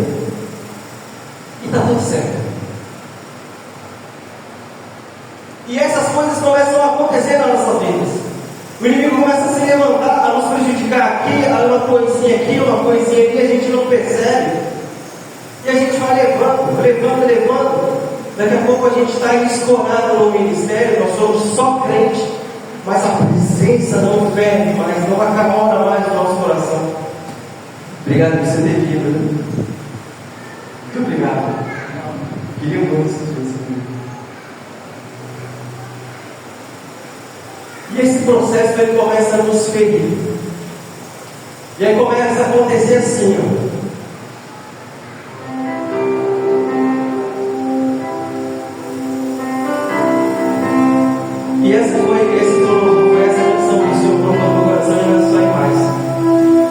e está tudo certo. E essas coisas começam a acontecer nas nossas vidas. O inimigo começa a se levantar, a nos prejudicar aqui, uma coisinha aqui, uma coisinha ali, a gente não percebe. E a gente vai levando. Daqui a pouco a gente está escorado no ministério, nós somos só crente, mas a presença não ferve mais, não acalma mais o nosso coração. Obrigado por você ter vindo. Né? Muito obrigado. Queria muito assistir isso. E esse processo ele começa a nos ferir. E aí começa a acontecer assim, ó. E essa foi essa canção que o Senhor colocou no meu coração e não é só em paz.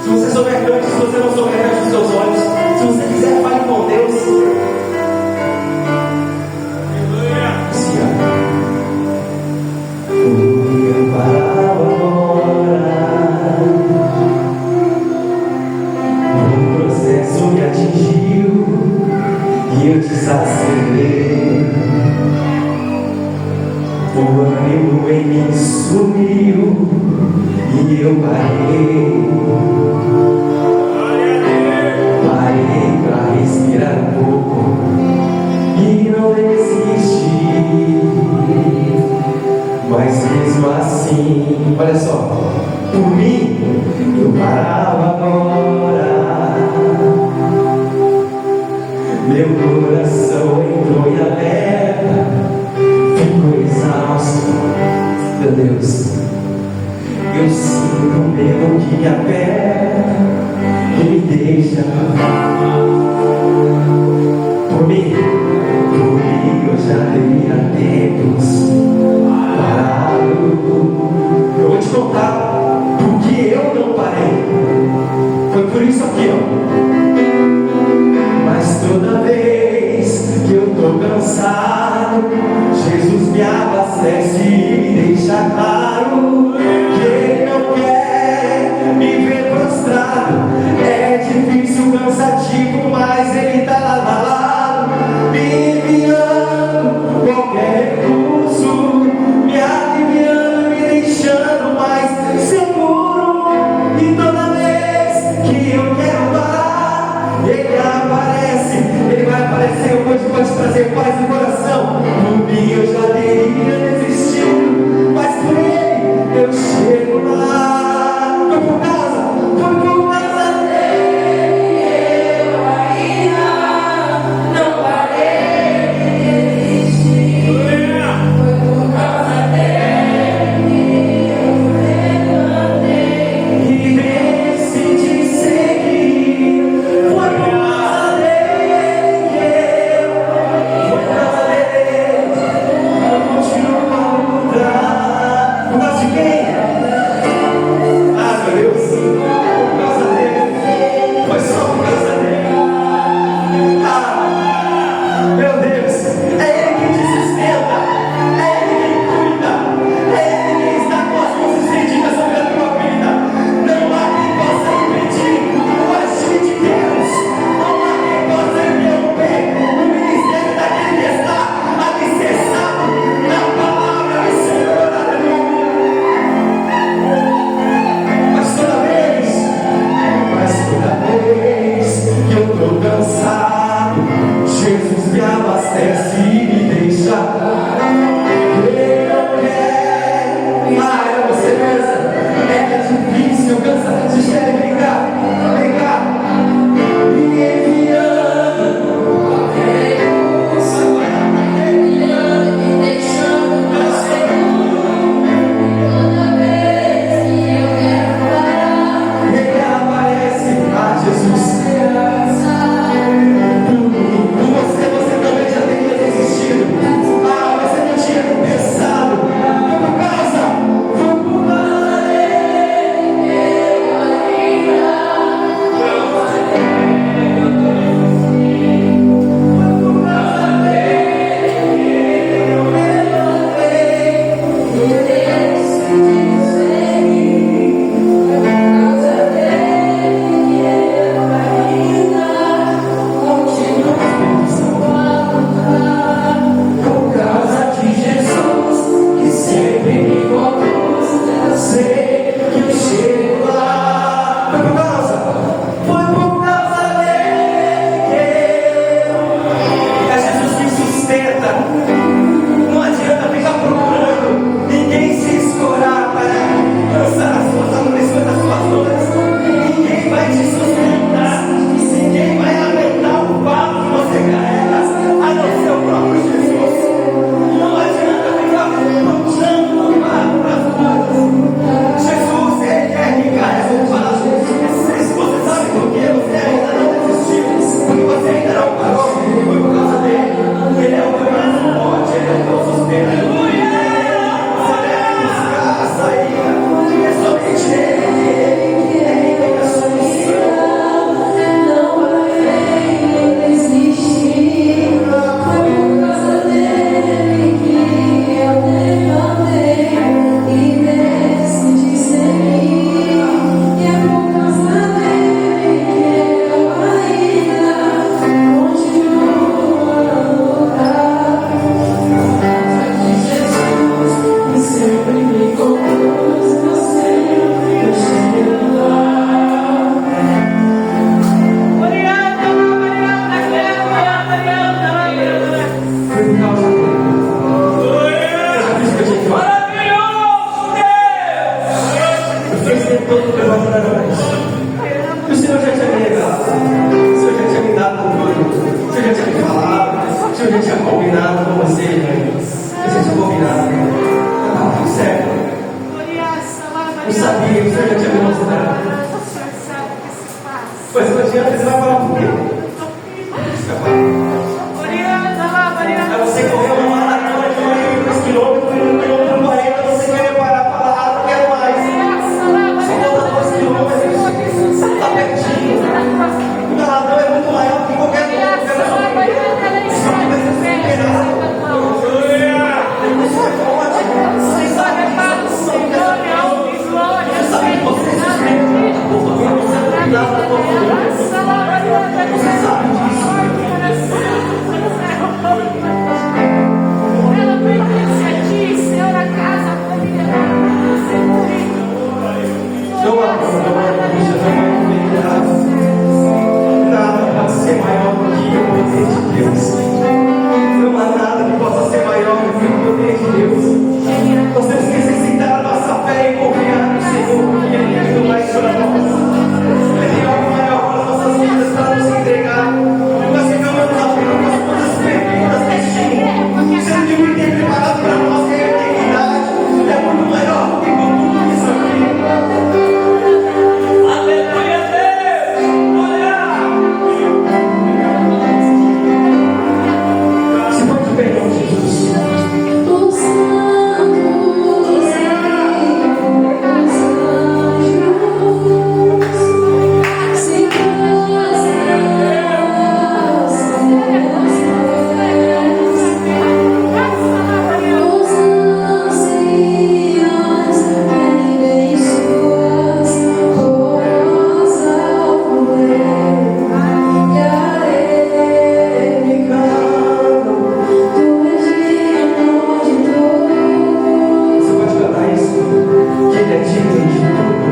Se você souber cante, se você não souber cante os seus olhos, se você quiser, fale com Deus. Assim, ó. Eu parava orar, o processo me atingiu e eu desacelerei. O ânimo em mim sumiu e eu parei para respirar um pouco e não desisti. Mas mesmo assim, olha só, por mim eu parava agora. Meu coração entrou em alerta. Fico exausto, meu Deus. Eu sinto um medo que me aperta, que me deixa. Por mim eu já teria tempos parado. Eu vou te contar porque eu não parei. Foi por isso aqui, ó. Mas toda vez que eu tô cansado, Jesus me abastece e deixa claro que Ele não quer me ver prostrado. É difícil, cansativo, mas Ele tá lado a lado, me enviando qualquer recurso, me aliviando, me deixando mais seguro. E toda vez que eu quero parar, Mas não adianta, você vai falar por quê? Aí você correu uma maratona de 42 quilômetros, e no quilômetro 40 você quer parar e falar, ah, não quero mais. Só falta 2 quilômetros, está pertinho. O galardão é muito maior que qualquer coisa. Eu quero só primeiro. Só que vai ser superado. Isso é forte. Vocês sabem disso. Vocês sabem que vocês sustentam. Por favor, você não cuidar da tua família. Você sabe disso. Ela pertence a ti, Senhor, a casa, a família. Não há angústia, não há enfermidade. Nada pode ser maior do que o poder de Deus. Não há nada que possa ser maior do que o poder de Deus. Nós temos que exercitar a nossa fé e confiar no Senhor, porque Ele tem muito mais para nós. Ele tem algo maior para nossas vidas, para nos entregar. Nós ficamos apenas com as coisas perdidas deste mundo, sendo que o que tem preparado para nós é a eternidade. É muito maior do que tudo isso aqui. Aleluia, Deus! Se pode bem, em nome de Jesus. Os Você pode cantar isso? Que Ele é digno de tudo.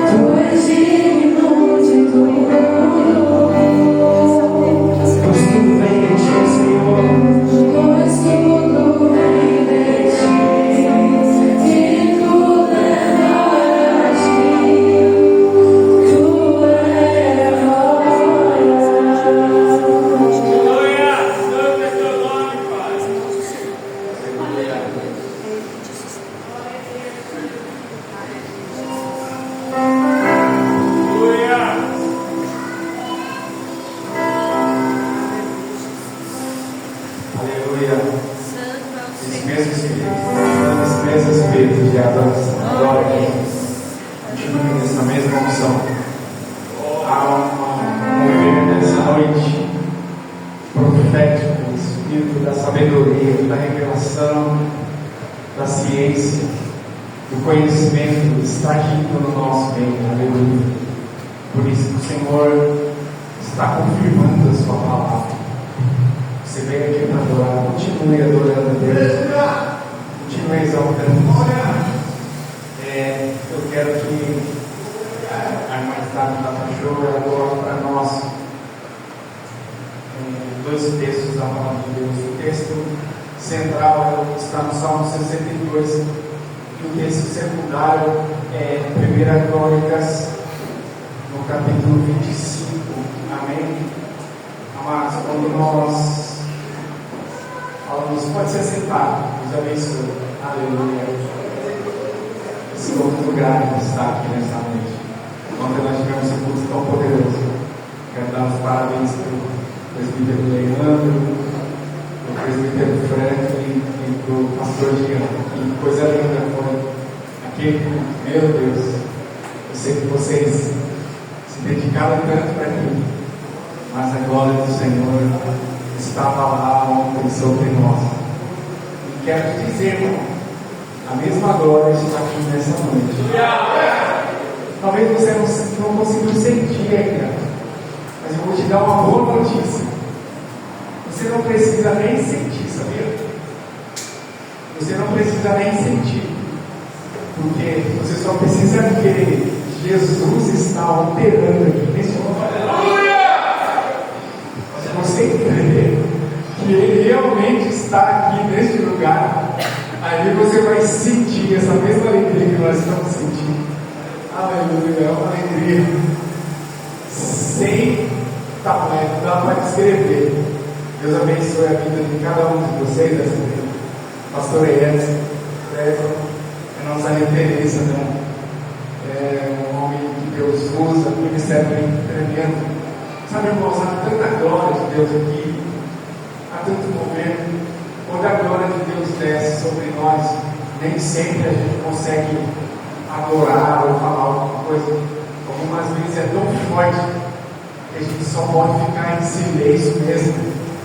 Tu és digno de tudo. Pois tudo vem de Ti, Senhor. Pois tudo vem de ti, e tudo é para ti. Tu és a glória. Aleluia. Esse mesmo espírito de adoração, glória a Deus. Continue nessa mesma unção. Há um mover nessa noite profético, o espírito da sabedoria, da revelação, da ciência, do conhecimento está aqui no nosso meio. Aleluia. Por isso que o Senhor está confirmando a sua palavra. Você veio aqui para adorar, continue adorando a Deus, continue exaltando. Eu quero que a irmã Tata Show ela coloque para nós dois textos da palavra de Deus. O texto central está no Salmo 62 e o texto secundário é 1 Crônicas, no capítulo 25. Amém? Amados, quando nós falamos, pode ser sentado, Deus abençoe. Aleluia. Esse lugar que está aqui nessa noite. Ontem nós tivemos um culto tão poderoso. Quero dar os parabéns para o presbítero Leandro, para o presbítero Franklin e para o pastor Diego. Que coisa linda foi aquele culto. Meu Deus, eu sei que vocês se dedicaram tanto para mim, mas a glória do Senhor estava lá ontem sobre nós. E quero te dizer, irmão, a mesma glória está aqui nessa noite. Talvez você não conseguiu sentir ainda, mas eu vou te dar uma boa notícia. Você não precisa nem sentir, sabia? Você não precisa nem sentir, porque você só precisa crer. Jesus está operando aqui nesse momento. Se você entender que Ele realmente está aqui neste lugar, aí você vai sentir essa mesma alegria que nós estamos sentindo. Aleluia, é uma alegria sem tamanho, não dá para descrever. Deus abençoe a vida de cada um de vocês, pastor Edson, é nossa referência, né? É um homem que Deus usa, o ministério vem tremendo. Sabe, irmãos, há tanta glória de Deus aqui, há tanto momento. Quando a glória de Deus desce sobre nós, nem sempre a gente consegue adorar ou falar alguma coisa. Algumas vezes é tão forte que a gente só pode ficar em silêncio mesmo,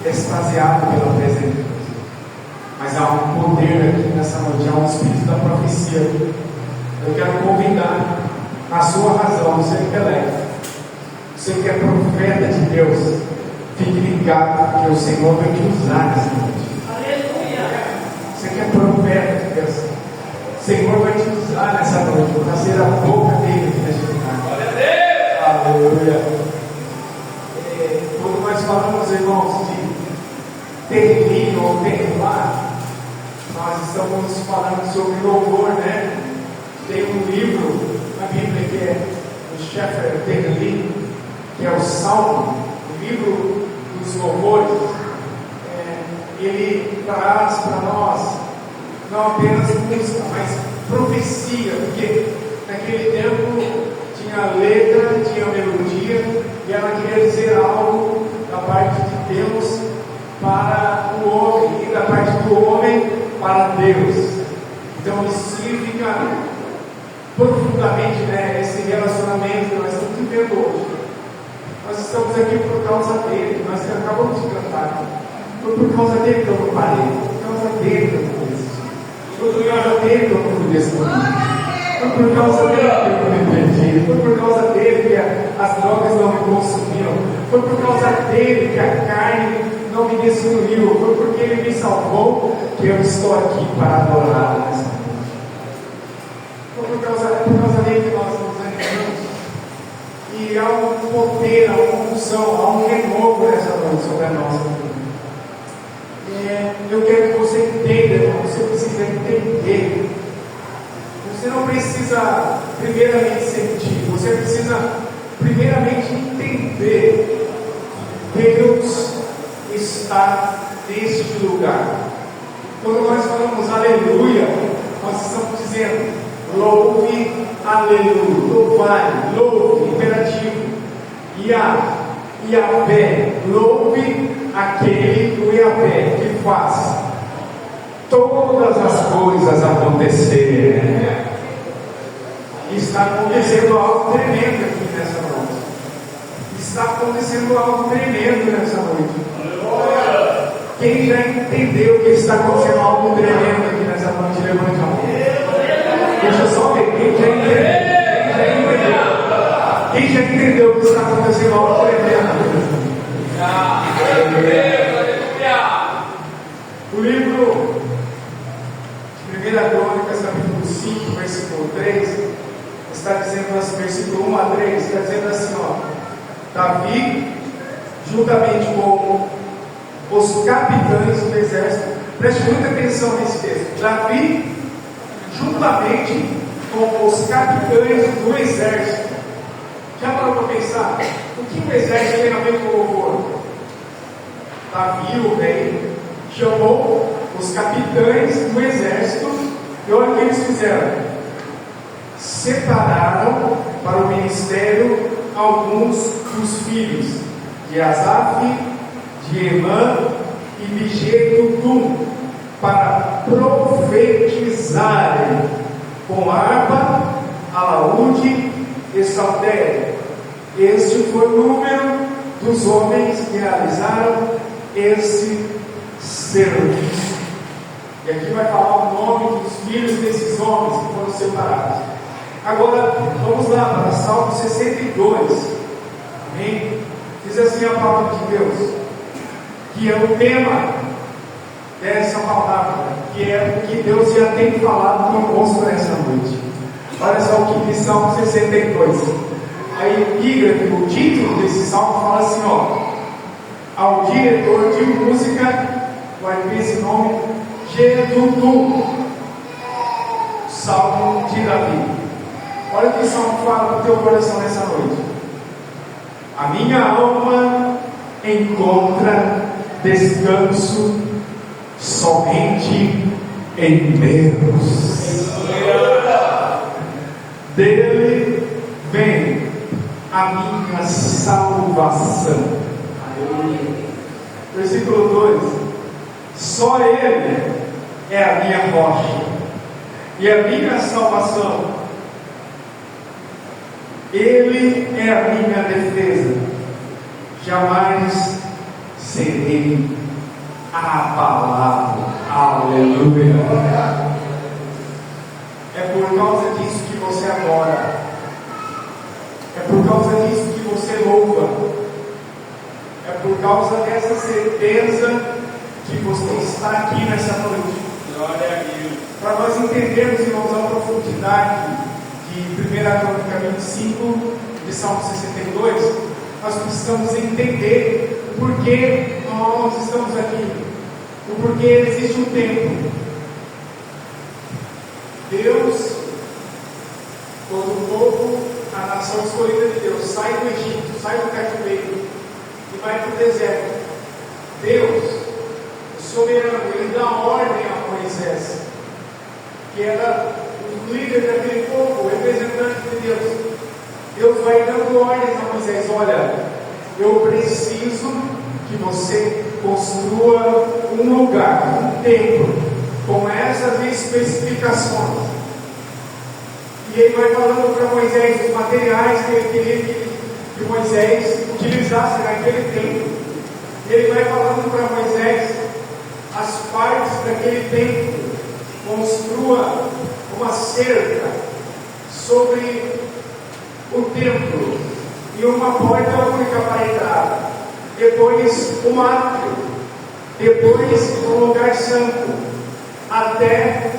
extasiado pela presença de Deus. Mas há um poder aqui nessa noite, há um espírito da profecia. Eu quero convidar, na sua razão, no seu intelecto, você que é profeta de Deus, fique ligado que o Senhor vai te usar nessa noite. Você que é profeta de Deus, o Senhor vai te usar nessa noite para ser a boca dele neste lugar. Aleluia. Quando nós falamos, irmãos, de terreno ou terrelar, nós estamos falando sobre louvor, né? Tem um livro na Bíblia que é o Shepherd Terlin, que é o Salmo, o livro dos louvores. Ele traz para nós não apenas música, mas profecia, porque naquele tempo tinha letra, tinha melodia, e ela queria dizer algo da parte de Deus para o homem, e da parte do homem para Deus. Então isso significa profundamente, né, esse relacionamento que nós estamos vivendo hoje. Nós estamos aqui por causa dele, nós acabamos de cantar. Foi por causa dele que eu não parei, por causa dele que eu não desisti, foi por causa dele que eu não me descobri, foi por causa dele que eu não me perdi, foi por causa dele que as drogas não me consumiram, foi por causa dele que a carne não me destruiu, foi porque ele me salvou que eu estou aqui para adorar nessa noite. Foi por causa dele que nós nos animamos. E há um poder, há uma unção, há um renovo nessa noite sobre a nossa vida. Eu quero que você entenda, irmão, você precisa entender. Você não precisa primeiramente sentir, você precisa primeiramente entender. Deus está neste lugar. Quando nós falamos aleluia, nós estamos dizendo louve, aleluia, louvai, louve, imperativo. Yahvé, louve aquele do Yahvé que faz todas as coisas acontecerem. Está acontecendo algo tremendo aqui nessa noite. Está acontecendo algo tremendo nessa noite. Quem já entendeu que está acontecendo algo tremendo aqui nessa noite, levante a mão. Deixa eu só ver. Quem já entendeu? Quem já entendeu que está acontecendo algo tremendo? O livro de 1 Crônicas, capítulo 5, versículo 3, está dizendo assim, versículo 1 a 3, está dizendo assim, ó, Davi, juntamente com os capitães do exército, preste muita atenção nesse texto, Davi, juntamente com os capitães do exército. Já parou para pensar? O que o exército tem a ver com o louvor? Davi, o rei, chamou os capitães do exército e olha o que eles fizeram. Separaram para o ministério alguns dos filhos de Asaf, de Emã e de Jedutum para profetizarem com harpa, alaúde e saltério. Este foi o número dos homens que realizaram esse serviço. E aqui vai falar o nome dos filhos desses homens que foram separados. Agora, vamos lá para Salmo 62. Amém? Diz assim a palavra de Deus, que é o tema dessa palavra, que é o que Deus já tem falado conosco nessa noite. Olha só o que diz Salmo 62. A epígrafe, o título desse salmo fala assim, ó, ao diretor de música, vai ver esse nome, Jedutum, Salmo de Davi. Olha o que o salmo fala no teu coração nessa noite. A minha alma encontra descanso somente em Deus. Dele vem a minha salvação. Aleluia. Versículo 2: só Ele é a minha rocha e a minha salvação. Ele é a minha defesa. Jamais serei abalado. Aleluia. É por causa disso que você adora. É por causa disso que você louva. É por causa dessa certeza que você está aqui nessa noite. Glória a Deus. Para nós entendermos, irmãos, a profundidade de 1 Crônica 25, de Salmo 62, nós precisamos entender o porquê nós estamos aqui, o porquê existe um tempo. Deus, quando o povo, a nação escolhida de Deus, sai do Egito, sai do cativeiro e vai para o deserto, Deus, o soberano, ele dá ordem a Moisés, que era o líder daquele povo, o representante de Deus. Deus vai dando ordens a Moisés: olha, eu preciso que você construa um lugar, um templo, com essas especificações. E ele vai falando para Moisés os materiais que ele queria que Moisés utilizasse naquele templo. Ele vai falando para Moisés as partes daquele templo. Construa uma cerca sobre o templo e uma porta única para entrar. Depois um átrio, depois um lugar santo, até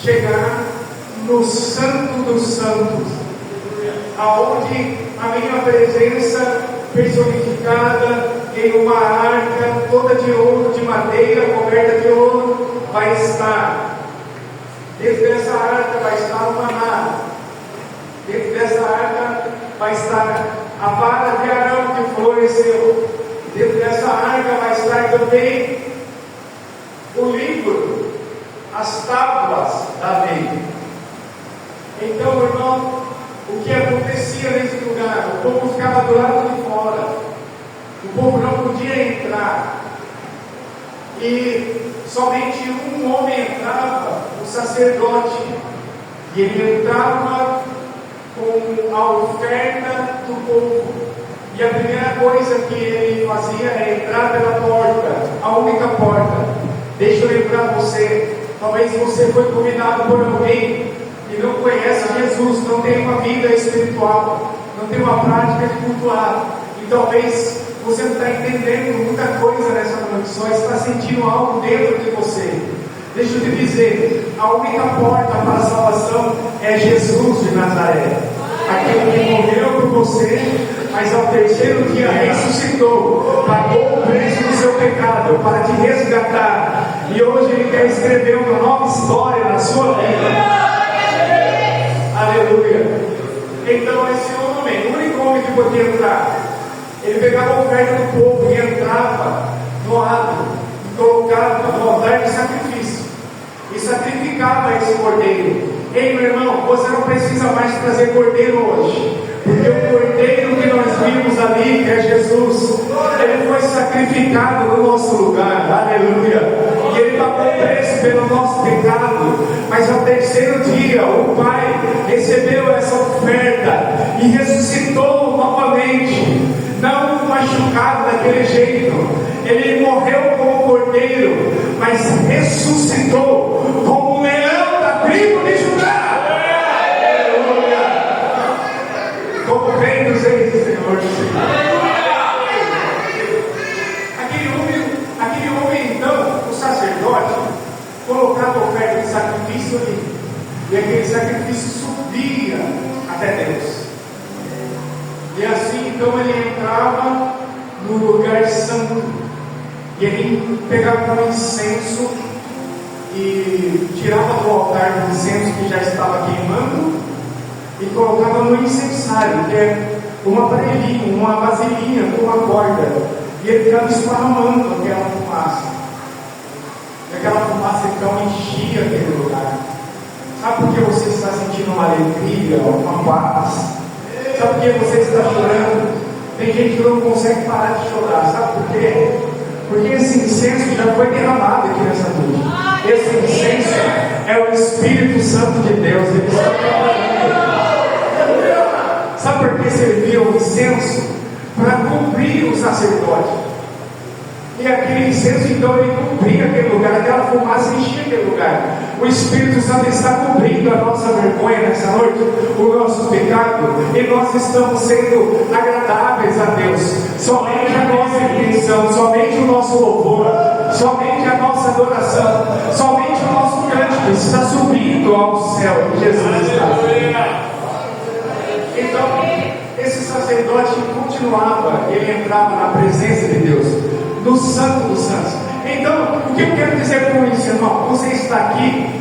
chegar no Santo dos Santos, aonde a minha presença personificada em uma arca toda de ouro, de madeira coberta de ouro, vai estar. Dentro dessa arca vai estar o maná. Dentro dessa arca vai estar a vara de Arão que floresceu. Dentro dessa arca vai estar também o livro, as tábuas da lei. Então, irmão, o que acontecia nesse lugar? O povo ficava do lado de fora. O povo não podia entrar. E somente um homem entrava, o sacerdote. E ele entrava com a oferta do povo. E a primeira coisa que ele fazia era entrar pela porta, a única porta. Deixa eu lembrar você, talvez você foi convidado por alguém que não conhece Jesus, não tem uma vida espiritual, não tem uma prática de cultuar, e talvez você não está entendendo muita coisa nessa noite, só está sentindo algo dentro de você. Deixa eu te dizer, a única porta para a salvação é Jesus de Nazaré, aquele que morreu por você, mas ao terceiro dia ressuscitou, pagou o preço do seu pecado para te resgatar, e hoje Ele quer escrever uma nova história na sua vida. Aleluia. Então esse homem, o único homem que podia entrar, ele pegava a oferta do povo e entrava no átrio, e colocava no altar de sacrifício e sacrificava esse cordeiro. Ei, meu irmão, você não precisa mais trazer cordeiro hoje, porque o cordeiro que nós vimos ali, que é Jesus, ele foi sacrificado no nosso lugar. Aleluia. E ele pagou o preço pelo nosso pecado, mas ao terceiro dia o Pai recebeu essa oferta e ressuscitou novamente, não machucado daquele jeito. Ele morreu como cordeiro, mas ressuscitou como um leão da tribo de Judá. Aleluia. Como rei dos reis, Senhor. Aquele homem, então, o sacerdote, colocava a oferta de sacrifício ali, e aquele sacrifício subia até Deus. E assim, então, ele entrava no lugar santo, e ele pegava um incenso e tirava do altar do incenso que já estava queimando e colocava no incensário, que é uma panelinha, uma vasilhinha com uma corda, e ele ficava esparramando aquela fumaça. E aquela fumaça então enchia aquele lugar. Sabe por que você está sentindo uma alegria, uma paz? Sabe por que você está chorando? Tem gente que não consegue parar de chorar. Sabe por quê? Porque esse incenso já foi derramado aqui nessa noite. Esse incenso é o Espírito Santo de Deus. Ele está trabalhando. Sabe por que servia o incenso? Para cumprir o sacerdote. E aquele incenso, então, ele cumpria aquele lugar, aquela fumaça enchia aquele lugar. O Espírito Santo está cobrindo a nossa vergonha nessa noite, o nosso pecado, e nós estamos sendo agradáveis a Deus. Somente a nossa intenção, somente o nosso louvor, somente a nossa adoração, somente o nosso cântico está subindo ao céu. Jesus está. Então, esse sacerdote continuava, ele entrava na presença de Deus, no Santo dos Santos. Então, o que eu quero dizer com isso, irmão? Você está aqui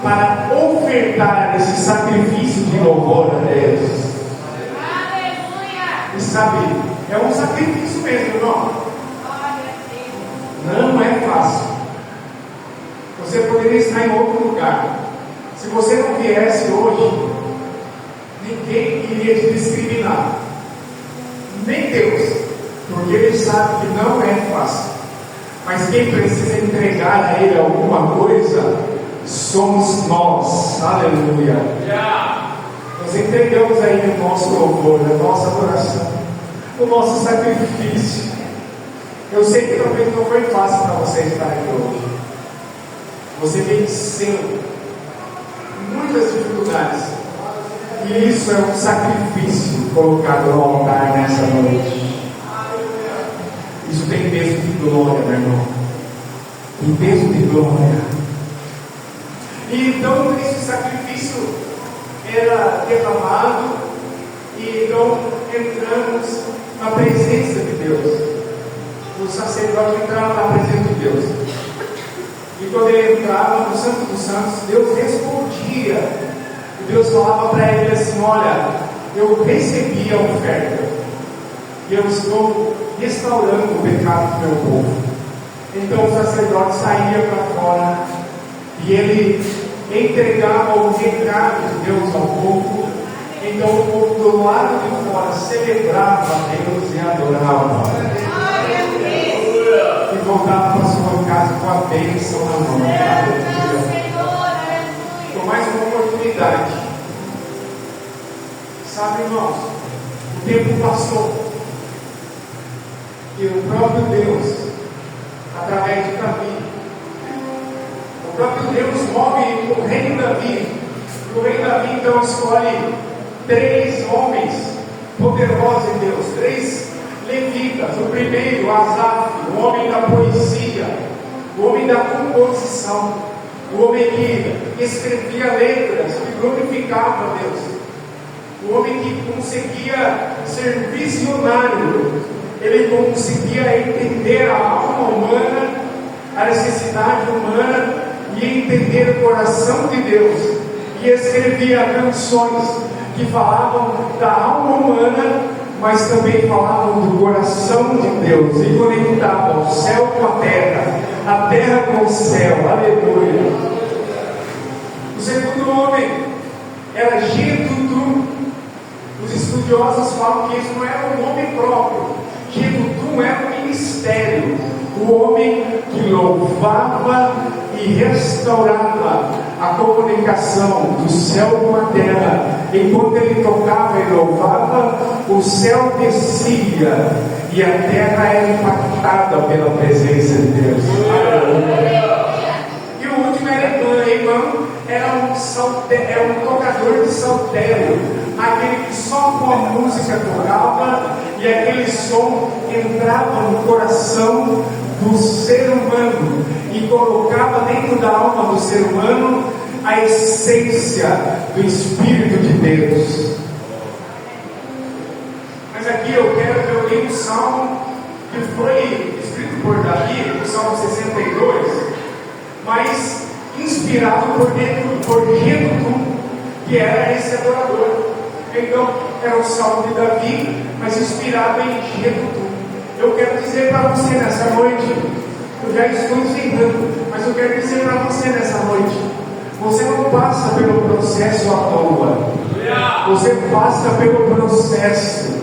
para ofertar esse sacrifício de louvor a Deus. Aleluia! E sabe, é um sacrifício mesmo, irmão. Não é fácil. Você poderia estar em outro lugar. Se você não viesse hoje, ninguém iria te discriminar. Nem Deus. Porque Ele sabe que não é fácil. Mas quem precisa entregar a Ele alguma coisa somos nós. Aleluia. Nós entregamos a Ele o nosso louvor, a nossa adoração, o nosso sacrifício. Eu sei que talvez não foi fácil para você estar aqui hoje. Você venceu muitas dificuldades. E isso é um sacrifício colocado no altar nessa noite. Isso tem peso de glória, meu irmão. Tem peso de glória. E então esse sacrifício era derramado. E então entramos na presença de Deus. O sacerdote entrava na presença de Deus. E quando ele entrava no Santo dos Santos, Deus respondia. E Deus falava para ele assim: olha, eu recebi a oferta. E eu estou restaurando o pecado do meu povo. Então o sacerdote saía para fora e ele entregava o recado de Deus ao povo. Então o povo do lado de fora celebrava a Deus e adorava. E voltava para sua casa com a bênção na mão. Com mais uma oportunidade. Sabe, irmãos, o tempo passou. E o próprio Deus, através de Davi, o próprio Deus move o rei Davi. O rei Davi então escolhe 3 homens poderosos em Deus, 3 levitas. O primeiro, Asaf, o homem da poesia, o homem da composição, o homem que escrevia letras, que glorificava a Deus, o homem que conseguia ser visionário. Ele conseguia entender a alma humana, a necessidade humana e entender o coração de Deus. E escrevia canções que falavam da alma humana, mas também falavam do coração de Deus e conectavam o céu com a terra com o céu. Aleluia. O segundo homem era Jedutum. Os estudiosos falam que isso não era um nome próprio. Jedutum era um ministério, o homem que louvava e restaurava a comunicação do céu com a terra. Enquanto ele tocava e louvava, o céu descia e a terra era impactada pela presença de Deus. E o último era Emã, era um tocador de saltério, aquele que só com a música tocava e aquele som entrava no coração do ser humano e colocava dentro da alma do ser humano a essência do Espírito de Deus. Mas aqui eu quero que eu leia um salmo que foi escrito por Davi, o Salmo 62, mas inspirado por Jedutum, que era esse adorador. Então, era o salmo de Davi, mas inspirado em Jedutum. Eu quero dizer para você nessa noite, eu já estou encerrando, mas eu quero dizer para você nessa noite: você não passa pelo processo à toa. Você passa pelo processo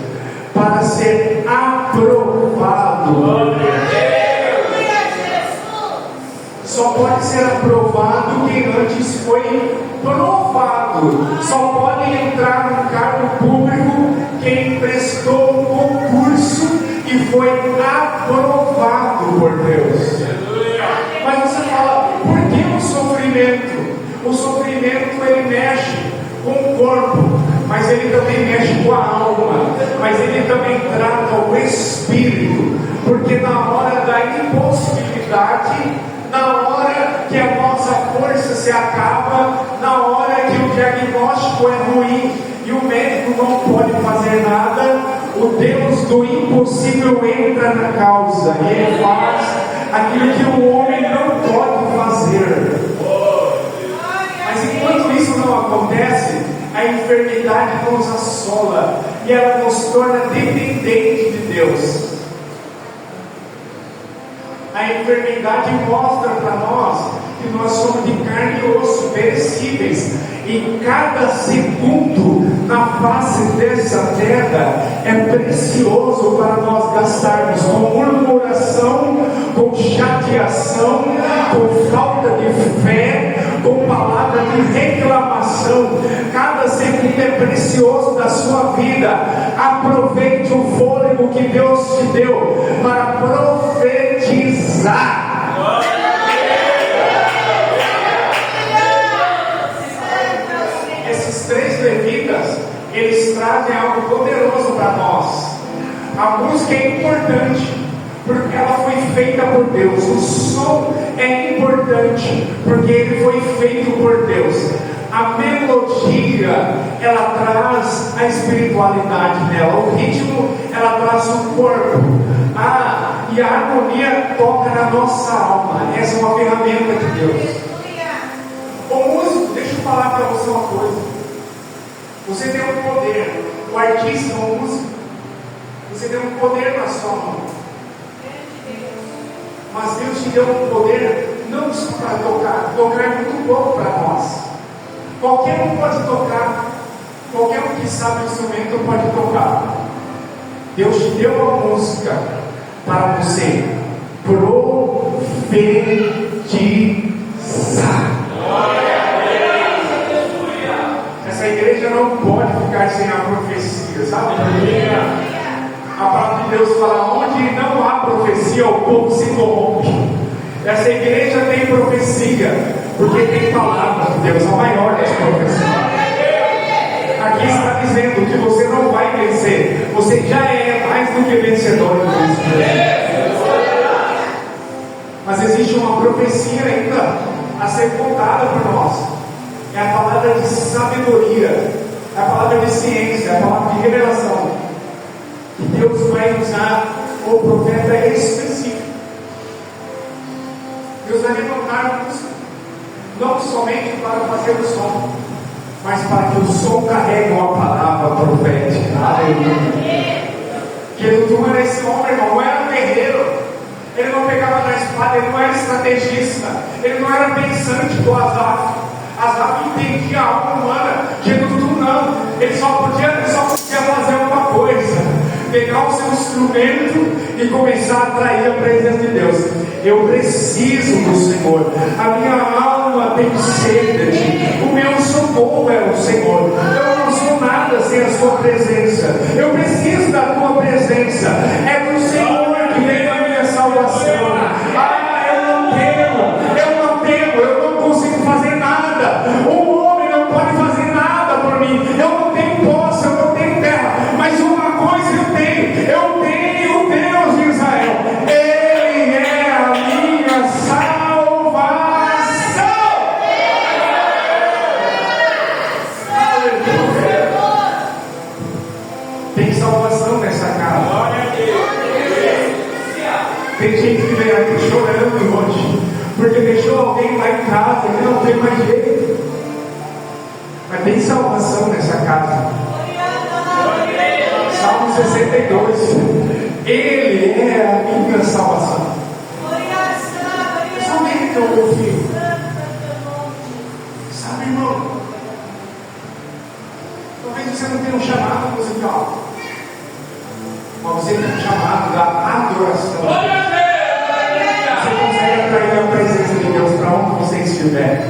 para ser aprovado. Só pode ser aprovado quem antes foi provado. Só pode entrar no cargo público quem prestou um concurso e foi aprovado por Deus. Mas você fala, por que o sofrimento? O sofrimento ele mexe com o corpo, mas ele também mexe com a alma, mas ele também trata o espírito, porque na hora da impossibilidade, na hora que a nossa força se acaba, na hora que o diagnóstico é ruim e o médico não pode fazer nada, o Deus do impossível entra na causa e ele faz aquilo que o homem não pode fazer. Mas enquanto isso não acontece, a enfermidade nos assola e ela nos torna dependentes de Deus. A enfermidade mostra para nós que nós somos de carne e osso, perecíveis, e cada segundo na face dessa terra é precioso para nós gastarmos com murmuração, com chateação, com falta de fé, com palavra de reclamação. Cada segundo é precioso da sua vida. Aproveite o fôlego que Deus te deu para profetizar. Esses 3 levitas, eles trazem algo poderoso para nós. A música é importante, porque ela foi feita por Deus. O som é importante, porque ele foi feito por Deus. A melodia, ela traz a espiritualidade dela. O ritmo, ela traz o corpo. E a harmonia toca na nossa alma. Essa é uma ferramenta de Deus. O músico, deixa eu falar para você uma coisa. Você tem um poder. O artista, o músico, você tem um poder na sua mão. Mas Deus te deu um poder não só para tocar. Tocar é muito pouco para nós. Qualquer um pode tocar. Qualquer um que sabe o instrumento pode tocar. Deus te deu a música para você profetizar. Essa igreja não pode ficar sem a profecia, sabe? A palavra de Deus fala: onde não há profecia, o povo se corrompe. Essa igreja tem profecia, porque tem palavra de Deus, a maior das profecias. Aqui está dizendo que você não vai vencer, você já é mais do que vencedor em Cristo. Mas existe uma profecia ainda a ser contada por nós. É a palavra de sabedoria, é a palavra de ciência, é a palavra de revelação. E Deus vai usar o profeta específico. Deus vai levantar música, não somente para fazer o som, mas para que o som carregue uma palavra profética. Aleluia. Que não era esse homem, irmão, não era um guerreiro. Ele não pegava na espada, ele não era estrategista, ele não era pensante do Asaf. Asaf entendia a alma humana. Gedutum não, ele só podia fazer uma coisa: pegar o seu instrumento e começar a atrair a presença de Deus. Eu preciso do Senhor, a minha alma tem sede, o meu socorro é o Senhor. Eu não sou nada sem a sua presença, eu preciso da tua presença. É do Senhor que vem a minha salvação. Eu não consigo fazer nada. O homem não pode fazer nada por mim. Eu não tenho posse, eu não tenho terra, mas uma coisa eu tenho o Deus de Israel. Ele é a minha salvação. Tem salvação nessa casa. Tem gente que vem aqui chorando hoje, porque deixou alguém lá em casa e não tem mais jeito. Mas tem salvação nessa casa. Salmo 62. Ele é a minha salvação. Só nele que eu confio. Sabe, irmão? você não tem um chamado musical, mas você tem um chamado da adoração. Você consegue atrair a presença de Deus para onde você estiver.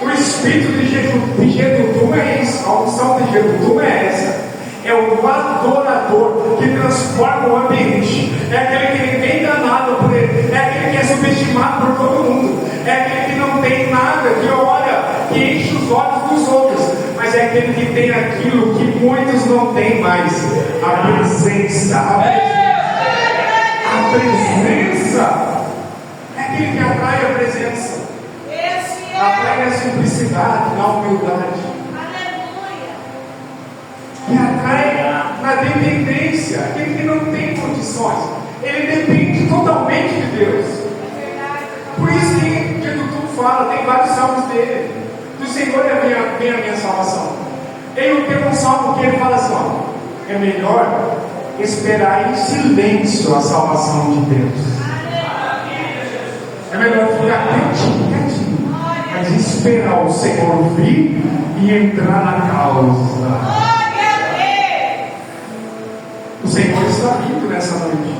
O espírito de Jedutum é isso, a unção de Jedutum é essa. É o adorador que transforma o ambiente. É aquele que ninguém dá nada por ele. É aquele que é subestimado por todo mundo. É aquele que não tem nada, que olha, que enche os olhos dos outros. Mas é aquele que tem aquilo que muitos não têm mais: a presença. A presença. É aquele que atrai a presença. Atrai a simplicidade, a humildade. E atrai na dependência, aquele que não tem condições. Ele depende totalmente de Deus. Por isso que Jedutum fala, tem vários salmos dele. Do Senhor vem a minha salvação. Tem um salmo que ele fala assim: ó, é melhor esperar em silêncio a salvação de Deus. É melhor ficar quietinho, mas esperar o Senhor vir e entrar na causa. O Senhor está vindo nessa noite.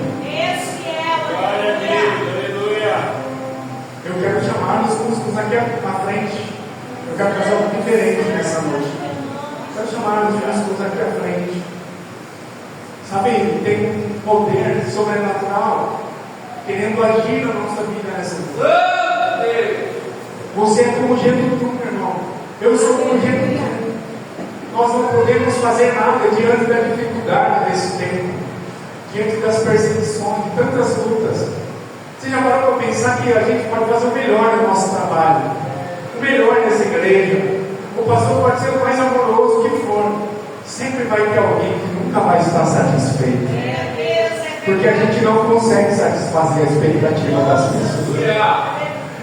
Glória a Deus, aleluia. Eu quero chamar os músicos aqui à frente. Eu quero fazer algo diferente nessa noite. Eu quero chamar os músicos aqui à frente. Sabe, tem um poder sobrenatural querendo agir na nossa vida nessa noite. Você é como Jedutum, meu irmão. Eu sou como Jedutum. Nós não podemos fazer nada diante da dificuldade desse tempo, diante das perseguições, de tantas lutas. Você já parou para pensar que a gente pode fazer o melhor no nosso trabalho, o melhor nessa igreja? O pastor pode ser o mais amoroso que for, sempre vai ter alguém que nunca vai estar satisfeito, porque a gente não consegue satisfazer a expectativa das pessoas.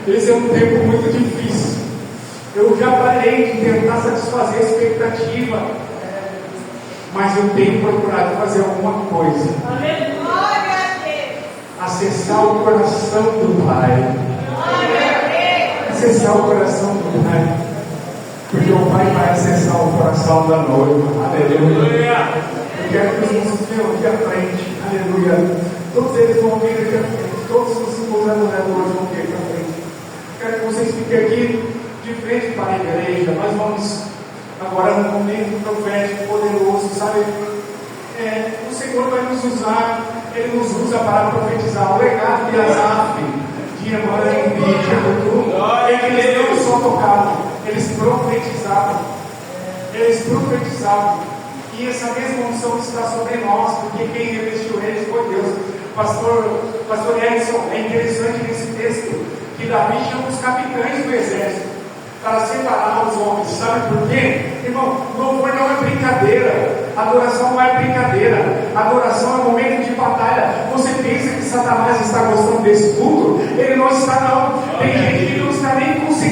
Esse é um tempo muito difícil. Eu já parei de tentar satisfazer a expectativa, mas eu tenho procurado fazer alguma coisa. Acessar o coração do Pai. Acessar o coração do Pai. Porque o Pai vai acessar o coração da noiva. Aleluia. Eu quero que os músicos venham aqui à frente. Aleluia. Todos eles vão vir aqui à frente. Todos os adoradores vão vir aqui à frente. Eu quero que vocês fiquem aqui de frente para a igreja. Nós vamos agora num momento profético poderoso, sabe? O Senhor vai nos usar, Ele nos usa para profetizar. O legado de Asaf, de Emã e de Jedutum, é que eles não só tocavam, eles profetizavam. Eles profetizavam. E essa mesma unção está sobre nós, porque quem revestiu eles foi Deus. Pastor Edson, é interessante nesse texto que Davi chama os capitães do exército para separar os homens. Sabe por quê? Irmão, louvor não é brincadeira. Adoração não é brincadeira. Adoração é momento de batalha. Você pensa que Satanás está gostando desse culto? Ele não está, não. Tem gente que não está nem conseguindo